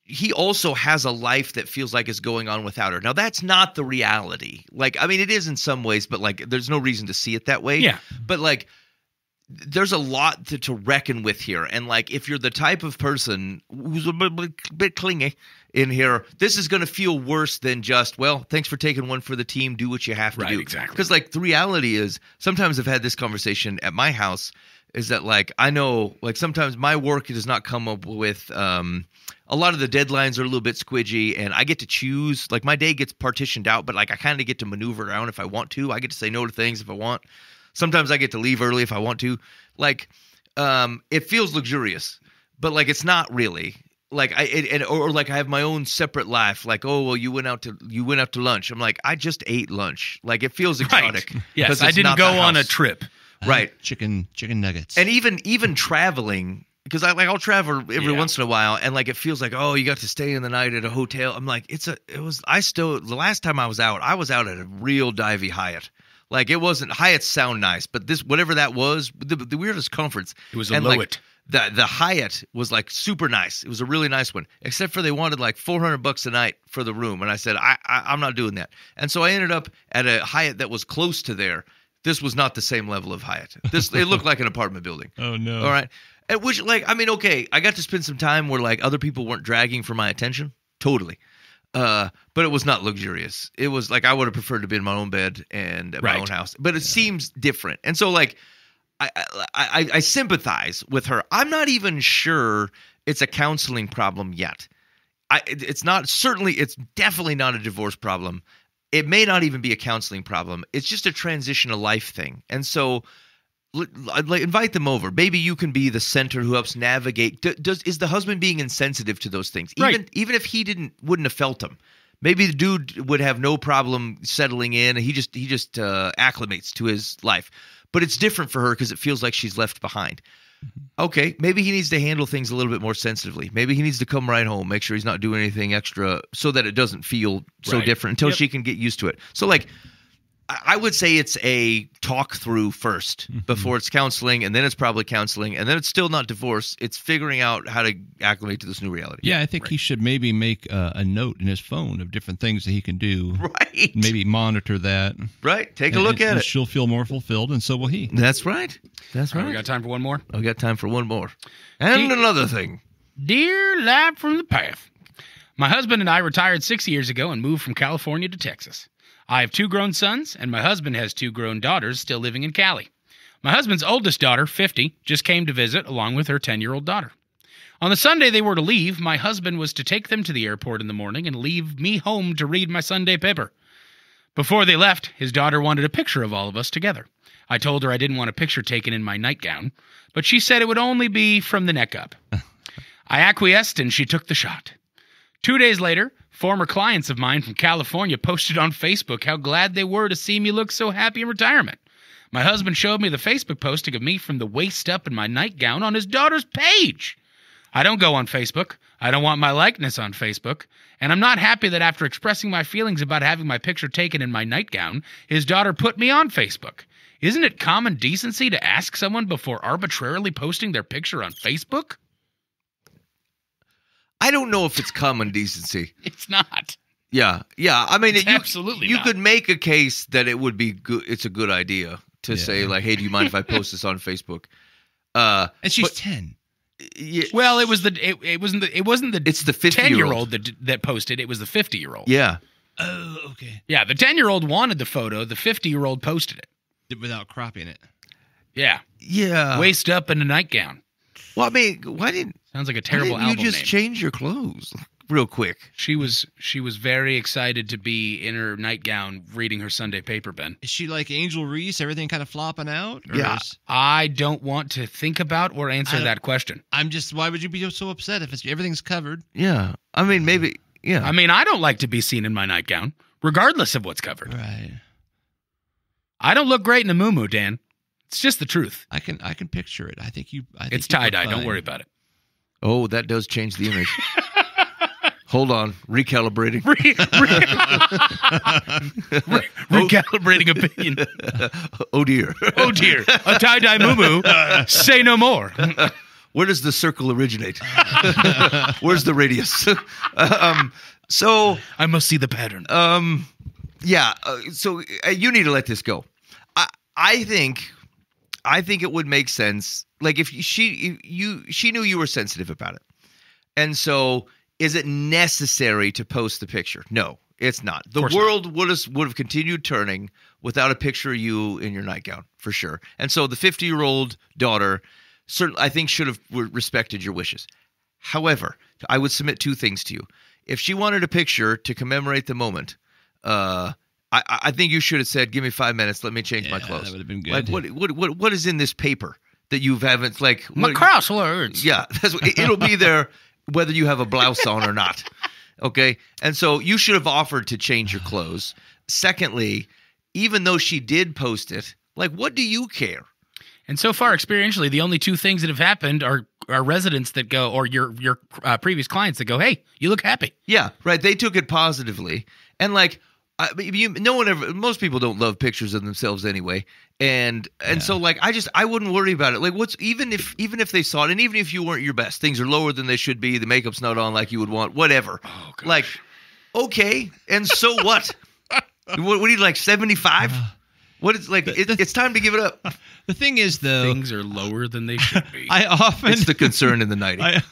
He also has a life that feels like it's going on without her. Now, that's not the reality. Like, I mean, it is in some ways, but like, there's no reason to see it that way. Yeah. But like, there's a lot to reckon with here. And like, if you're the type of person who's a bit clingy in here, this is going to feel worse than just, well, thanks for taking one for the team. Do what you have to do. Exactly. Because like, the reality is, sometimes I've had this conversation at my house, is that like, I know like sometimes my work does not come up with a lot of the deadlines are a little bit squidgy, and I get to choose. Like my day gets partitioned out, but like I kind of get to maneuver around if I want to. I get to say no to things if I want. Sometimes I get to leave early if I want to. Like it feels luxurious, but like it's not really. Like or like I have my own separate life. Like, oh well, you went out to lunch. I'm like, I just ate lunch. Like it feels exotic. Right. Yes, I didn't go on a trip. Right. Chicken nuggets. And even traveling, because I'll travel every once in a while, and like it feels like, oh, you got to stay in the night at a hotel. I'm like, the last time I was out at a real divey Hyatt. Like it wasn't, Hyatts sound nice, but this, whatever that was, the weirdest conference. It was a Lowit. Like, the Hyatt was like super nice. It was a really nice one, except for they wanted like $400 a night for the room. And I said, I'm not doing that. And so I ended up at a Hyatt that was close to there. This was not the same level of Hyatt. It looked like an apartment building. Oh no! All right, at which like I mean, okay, I got to spend some time where like other people weren't dragging for my attention, totally. But it was not luxurious. It was like I would have preferred to be in my own bed and at my own house. But it seems different, and so like I sympathize with her. I'm not even sure it's a counseling problem yet. It's definitely not a divorce problem. It may not even be a counseling problem. It's just a transitional life thing. And so invite them over. Maybe you can be the center who helps navigate. Is the husband being insensitive to those things? Even if he wouldn't have felt them. Maybe the dude would have no problem settling in. He just acclimates to his life. But it's different for her because it feels like she's left behind. Okay, maybe he needs to handle things a little bit more sensitively. Maybe he needs to come right home, make sure he's not doing anything extra so that it doesn't feel so different until she can get used to it. So like I would say it's a talk through first before it's counseling, and then it's probably counseling, and then it's still not divorce. It's figuring out how to acclimate to this new reality. Yeah, I think he should maybe make a note in his phone of different things that he can do. Right. Maybe monitor that. Right. Take a look at it. She'll feel more fulfilled, and so will he. That's right. That's right. We got time for one more? I got time for one more. And another thing. Dear Live from the Path, my husband and I retired 6 years ago and moved from California to Texas. I have 2 grown sons, and my husband has 2 grown daughters still living in Cali. My husband's oldest daughter, 50, just came to visit along with her 10-year-old daughter. On the Sunday they were to leave, my husband was to take them to the airport in the morning and leave me home to read my Sunday paper. Before they left, his daughter wanted a picture of all of us together. I told her I didn't want a picture taken in my nightgown, but she said it would only be from the neck up. I acquiesced, and she took the shot. 2 days later, former clients of mine from California posted on Facebook how glad they were to see me look so happy in retirement. My husband showed me the Facebook posting of me from the waist up in my nightgown on his daughter's page. I don't go on Facebook. I don't want my likeness on Facebook. And I'm not happy that after expressing my feelings about having my picture taken in my nightgown, his daughter put me on Facebook. Isn't it common decency to ask someone before arbitrarily posting their picture on Facebook? I don't know if it's common decency. It's not. Yeah. I mean, absolutely you could make a case that it would be good. It's a good idea to say like, "Hey, do you mind if I post this on Facebook?" And she's 10. Yeah. Well, it wasn't the it's the 10-year-old that posted. It was the 50-year-old. Yeah. Oh, okay. Yeah, the 10-year-old wanted the photo. The 50-year-old posted it. without cropping it. Yeah. Yeah. Waist up in a nightgown. Well, I mean, why didn't Sounds like a terrible album you just name. change your clothes real quick? She was very excited to be in her nightgown reading her Sunday paper, Ben. Is she like Angel Reese, everything kind of flopping out? Or Yeah. I don't want to think about or answer that question. I'm just, why would you be so upset if everything's covered? Yeah. I mean, maybe, yeah. I mean, I don't like to be seen in my nightgown, regardless of what's covered. Right. I don't look great in a muumuu, Dan. It's just the truth. I can picture it. I think It's tie-dye. Don't worry about it. Oh, that does change the image. Hold on. Recalibrating. Recalibrating opinion. Oh, dear. Oh, dear. A tie-dye muumuu. Say no more. Where does the circle originate? Where's the radius? So I must see the pattern. yeah. So you need to let this go. I think it would make sense. Like if she knew you were sensitive about it, and so is it necessary to post the picture? No, it's not. The world would have continued turning without a picture of you in your nightgown for sure. And so the 50-year-old daughter certainly, I think, should have respected your wishes. However, I would submit two things to you. If she wanted a picture to commemorate the moment, I think you should have said, "Give me 5 minutes. Let me change my clothes." That would have been good. Like, what is in this paper that you haven't like? My crosswords. Yeah, it'll be there whether you have a blouse on or not. Okay, and so you should have offered to change your clothes. Secondly, even though she did post it, like, what do you care? And so far, experientially, the only two things that have happened are residents that go, or your previous clients that go, "Hey, you look happy." Yeah, right. They took it positively, and like. Most people don't love pictures of themselves anyway, and so like I wouldn't worry about it. Like even if they saw it, and even if you weren't your best, things are lower than they should be. The makeup's not on like you would want, whatever. Oh, gosh. Like, okay, and so what? What do you like 75? What is like? It's time to give it up. The thing is, though, things are lower than they should be. It's the concern in the 90s.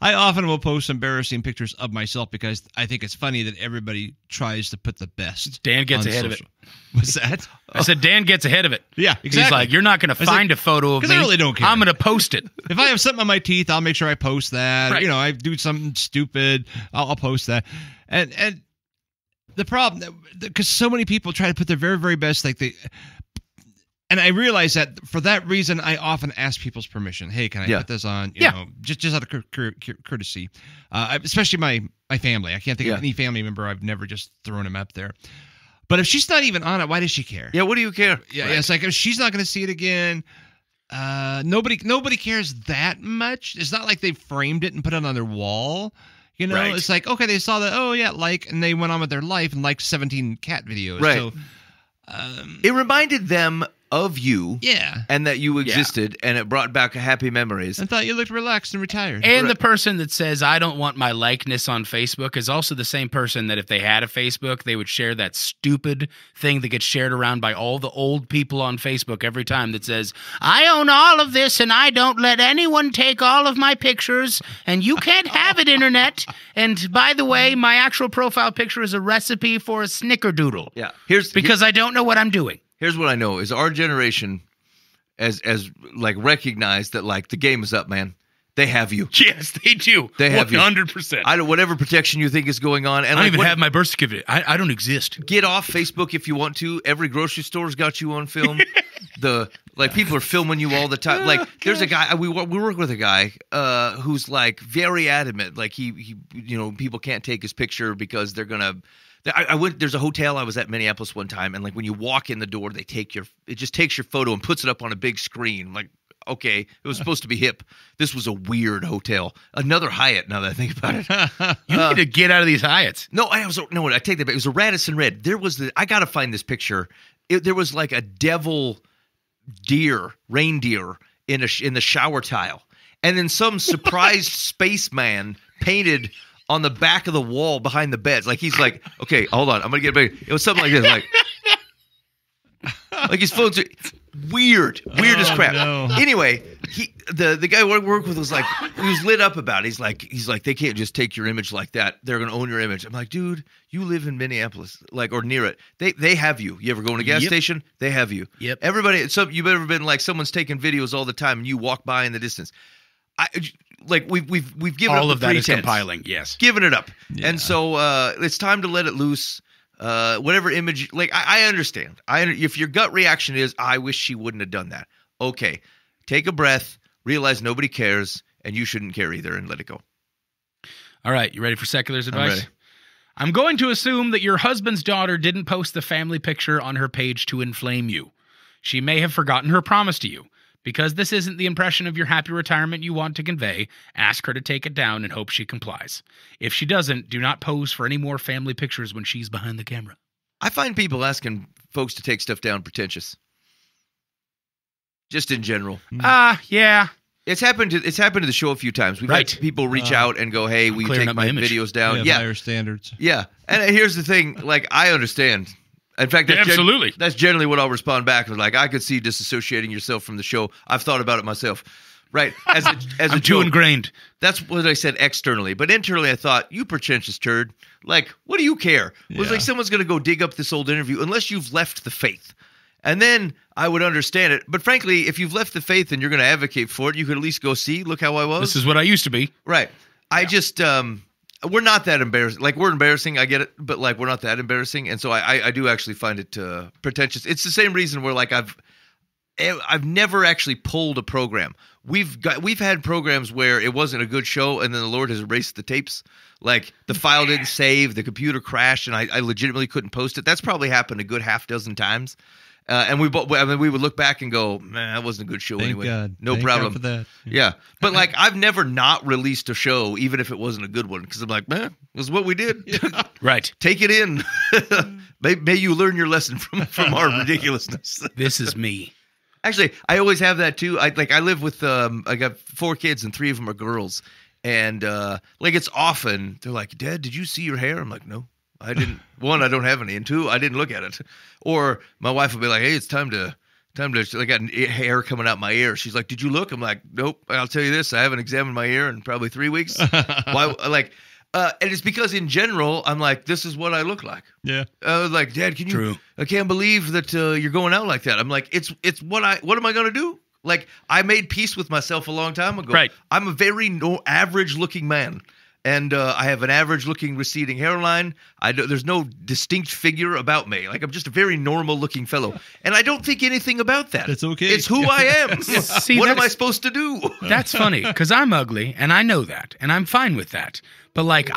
I often will post embarrassing pictures of myself because I think it's funny that everybody tries to put the best. Dan gets on ahead social. of it. What's that? I said Dan gets ahead of it. Yeah, exactly. He's like, "You're not going to find a photo of me. I really don't care. I'm going to post it." If I have something on my teeth, I'll make sure I post that. Right. You know, I do something stupid, I'll post that. And the problem, because so many people try to put their very, very best, and I realize that for that reason, I often ask people's permission. Hey, can I put this on? You know, just out of courtesy, especially my family. I can't think of any family member I've never just thrown him up there. But if she's not even on it, why does she care? Yeah, what do you care? Yeah, it's like if she's not going to see it again. Nobody cares that much. It's not like they framed it and put it on their wall. You know, It's like, okay, they saw that. Oh yeah, and they went on with their life and liked 17 cat videos. Right. So, it reminded them of you, and that you existed, and it brought back happy memories. I thought you looked relaxed and retired. And the person that says, "I don't want my likeness on Facebook," is also the same person that if they had a Facebook, they would share that stupid thing that gets shared around by all the old people on Facebook every time that says, "I own all of this and I don't let anyone take all of my pictures and you can't have it, internet. And by the way, my actual profile picture is a recipe for a snickerdoodle." Yeah. Because I don't know what I'm doing. Here's what I know is our generation as like recognized that like the game is up, man. They have you. Yes, they do. They have 100%. I don't whatever protection you think is going on. And I don't even have my birth certificate. I don't exist. Get off Facebook if you want to. Every grocery store's got you on film. People are filming you all the time. Like there's a guy we work with a guy who's like very adamant. Like he people can't take his picture because they're gonna. There's a hotel I was at Minneapolis one time, and like when you walk in the door, it just takes your photo and puts it up on a big screen. Like, okay, it was supposed to be hip. This was a weird hotel. Another Hyatt. Now that I think about it, you need to get out of these Hyatts. No, I take that back. It was a Radisson Red. I gotta find this picture. There was like a reindeer in the shower tile, and then some surprised spaceman painted on the back of the wall behind the beds. Like he's like, okay, hold on, I'm gonna get back. It was something like this, like his phone's. Weird as crap. No. Anyway, the guy I worked with was like, he was lit up about it. He's like, they can't just take your image like that. They're gonna own your image. I'm like, dude, you live in Minneapolis, like, or near it. They have you. You ever go in a gas station? They have you. Yep. Everybody. So you've ever been like someone's taking videos all the time and you walk by in the distance. We've given all up of the that pretense. is compiling. Yes. Giving it up. Yeah. And so it's time to let it loose. Whatever image, like I understand. If your gut reaction is, I wish she wouldn't have done that. Okay, take a breath, realize nobody cares, and you shouldn't care either, and let it go. All right, you ready for Secular's advice? ready. I'm going to assume that your husband's daughter didn't post the family picture on her page to inflame you. She may have forgotten her promise to you. Because this isn't the impression of your happy retirement you want to convey, ask her to take it down and hope she complies. If she doesn't, do not pose for any more family pictures when she's behind the camera. I find people asking folks to take stuff down pretentious. Just in general. Yeah. It's happened to the show a few times. We've had people reach out and go, "Hey, will you take my videos down?" Yeah, higher standards. Yeah. And here's the thing, like, I understand. In fact, absolutely. That's generally what I'll respond back with. Like, I could see disassociating yourself from the show. I've thought about it myself. Right. As I'm too ingrained. That's what I said externally. But internally, I thought, you pretentious turd. Like, what do you care? It was like someone's going to go dig up this old interview unless you've left the faith. And then I would understand it. But frankly, if you've left the faith and you're going to advocate for it, you could at least go see, look how I was. This is what I used to be. Right. I just... we're not that embarrassing. Like, we're embarrassing, I get it, but like, we're not that embarrassing, and so I do actually find it pretentious. It's the same reason where like I've never actually pulled a program. We've had programs where it wasn't a good show, and then the Lord has erased the tapes. Like, the file didn't save, the computer crashed, and I legitimately couldn't post it. That's probably happened a good half dozen times. And we would look back and go, man, that wasn't a good show anyway. God. No Thank problem. God for that. Yeah. But like, I've never not released a show, even if it wasn't a good one, because I'm like, man, this is what we did. Right. Take it in. may you learn your lesson from our ridiculousness. This is me. Actually, I always have that too. I live with I got 4 kids and 3 of them are girls, and like, it's often they're like, "Dad, did you see your hair?" I'm like, "No, I didn't." 1, I don't have any, and 2, I didn't look at it. Or my wife will be like, "Hey, it's time to." I got hair coming out my ear. She's like, "Did you look?" I'm like, "Nope." I'll tell you this: I haven't examined my ear in probably 3 weeks. Why? Like, and it's because in general, I'm like, this is what I look like. Yeah. I was like, "Dad, can you?" True. I can't believe that you're going out like that. I'm like, it's what am I gonna do? Like, I made peace with myself a long time ago. Right. I'm a very average looking man. And I have an average-looking receding hairline. There's no distinct figure about me. Like, I'm just a very normal-looking fellow, and I don't think anything about that. That's okay. It's who I am. See, what am I supposed to do? That's funny, because I'm ugly, and I know that, and I'm fine with that. But like,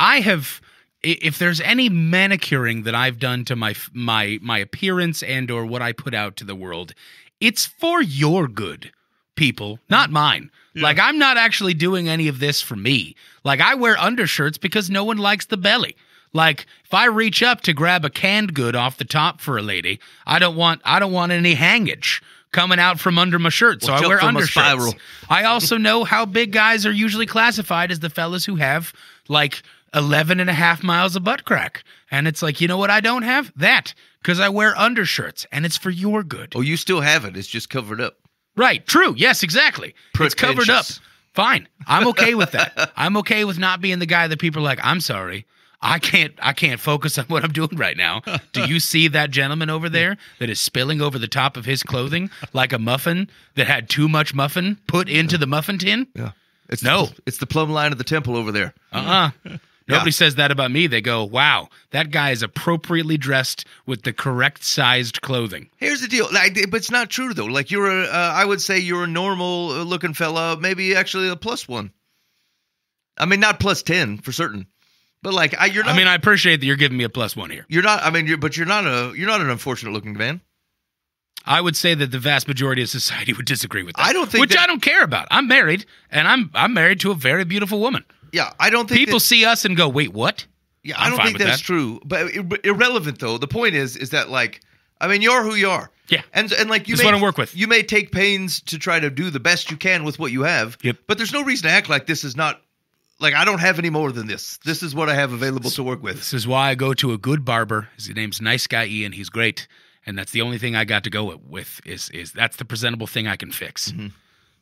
if there's any manicuring that I've done to my appearance and or what I put out to the world, it's for your good, people, not mine. Yeah. Like, I'm not actually doing any of this for me. Like, I wear undershirts because no one likes the belly. Like, if I reach up to grab a canned good off the top for a lady, I don't want any hangage coming out from under my shirt. So I wear undershirts. I also know how big guys are usually classified as the fellas who have like 11 and a half miles of butt crack. And it's like, you know what I don't have? That. Because I wear undershirts, and it's for your good. Oh, you still have it. It's just covered up. Right. True. Yes, exactly. It's covered up. Fine. I'm okay with that. I'm okay with not being the guy that people are like, I'm sorry. I can't focus on what I'm doing right now. Do you see that gentleman over there that is spilling over the top of his clothing like a muffin that had too much muffin put into the muffin tin? Yeah. It's the plumb line of the temple over there. Nobody says that about me. They go, wow, that guy is appropriately dressed with the correct sized clothing. Here's the deal. But it's not true, though. Like, I would say you're a normal looking fella, maybe actually a +1. I mean, not +10 for certain. But like, you're not. I mean, I appreciate that you're giving me a +1 here. You're not. I mean, you're not an unfortunate looking man. I would say that the vast majority of society would disagree with that. I don't think I don't care about. I'm married, and I'm married to a very beautiful woman. Yeah, I don't think people see us and go, "Wait, what?" Yeah, I don't think that's true. But irrelevant though. The point is that, like, I mean, you're who you are. Yeah, and like, you that's what I work with. You may take pains to try to do the best you can with what you have. Yep. But there's no reason to act like this is not. Like, I don't have any more than this. This is what I have available to work with. This is why I go to a good barber. His name's Nice Guy Ian. He's great. and that's the only thing I got to go with. Is that's the presentable thing I can fix. Mm-hmm.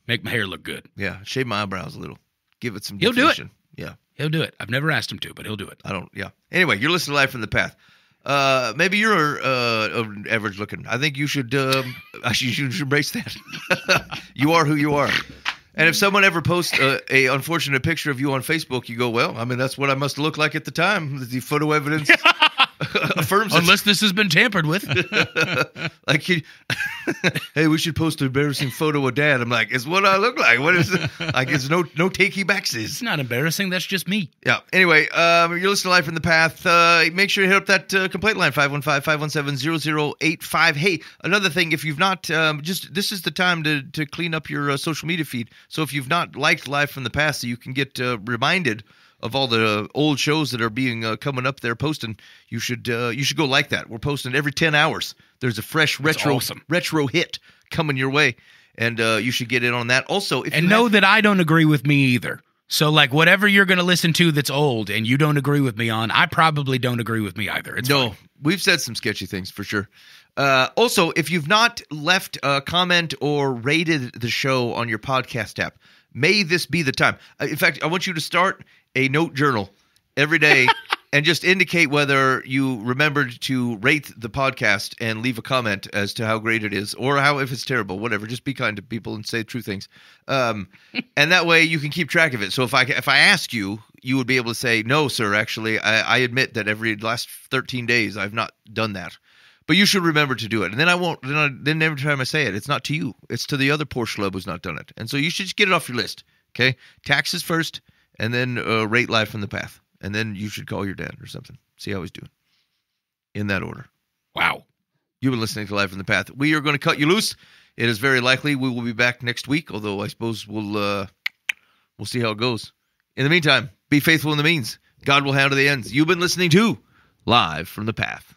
Make my hair look good. Yeah, shave my eyebrows a little. Give it some He'll definition. do it. Yeah. He'll do it. I've never asked him to, but he'll do it. I don't. Yeah. Anyway, you're listening to Live from the Path. Maybe you're average looking. I think you should. Actually, you should embrace that. You are who you are. And if someone ever posts a unfortunate picture of you on Facebook, you go, well, I mean, that's what I must look like at the time. The photo evidence affirms it. Unless this has been tampered with. Like, hey, we should post an embarrassing photo of Dad. I'm like, it's what I look like. What is it? Like, it's no takey backsies. It's not embarrassing. That's just me. Yeah. Anyway, you're listening to Live from the Path. Make sure you hit up that complaint line, 515-517-0085. Hey, another thing, if you've not, this is the time to clean up your social media feed. So if you've not liked Live from the Past, so you can get reminded of all the old shows that are being coming up there posting, you should go like that. We're posting every 10 hours. There's a fresh retro hit coming your way, and you should get in on that. Also, if know that I don't agree with me either. So, like, whatever you're going to listen to that's old and you don't agree with me on, I probably don't agree with me either. It's fine. We've said some sketchy things for sure. Also, if you've not left a comment or rated the show on your podcast app, may this be the time. In fact, I want you to start a note journal every day and just indicate whether you remembered to rate the podcast and leave a comment as to how great it is or if it's terrible, whatever. Just be kind to people and say true things. And that way you can keep track of it. So if I ask you, you would be able to say, no, sir, actually, I admit that last 13 days I've not done that. But you should remember to do it. And then I won't. Then every time I say it, it's not to you. It's to the other poor schlub who's not done it. And so you should just get it off your list. Okay? Taxes first, and then rate Live from the Path. And then you should call your dad or something. See how he's doing. In that order. Wow. You've been listening to Live from the Path. We are going to cut you loose. It is very likely we will be back next week, although I suppose we'll see how it goes. In the meantime, be faithful in the means. God will handle the ends. You've been listening to Live from the Path.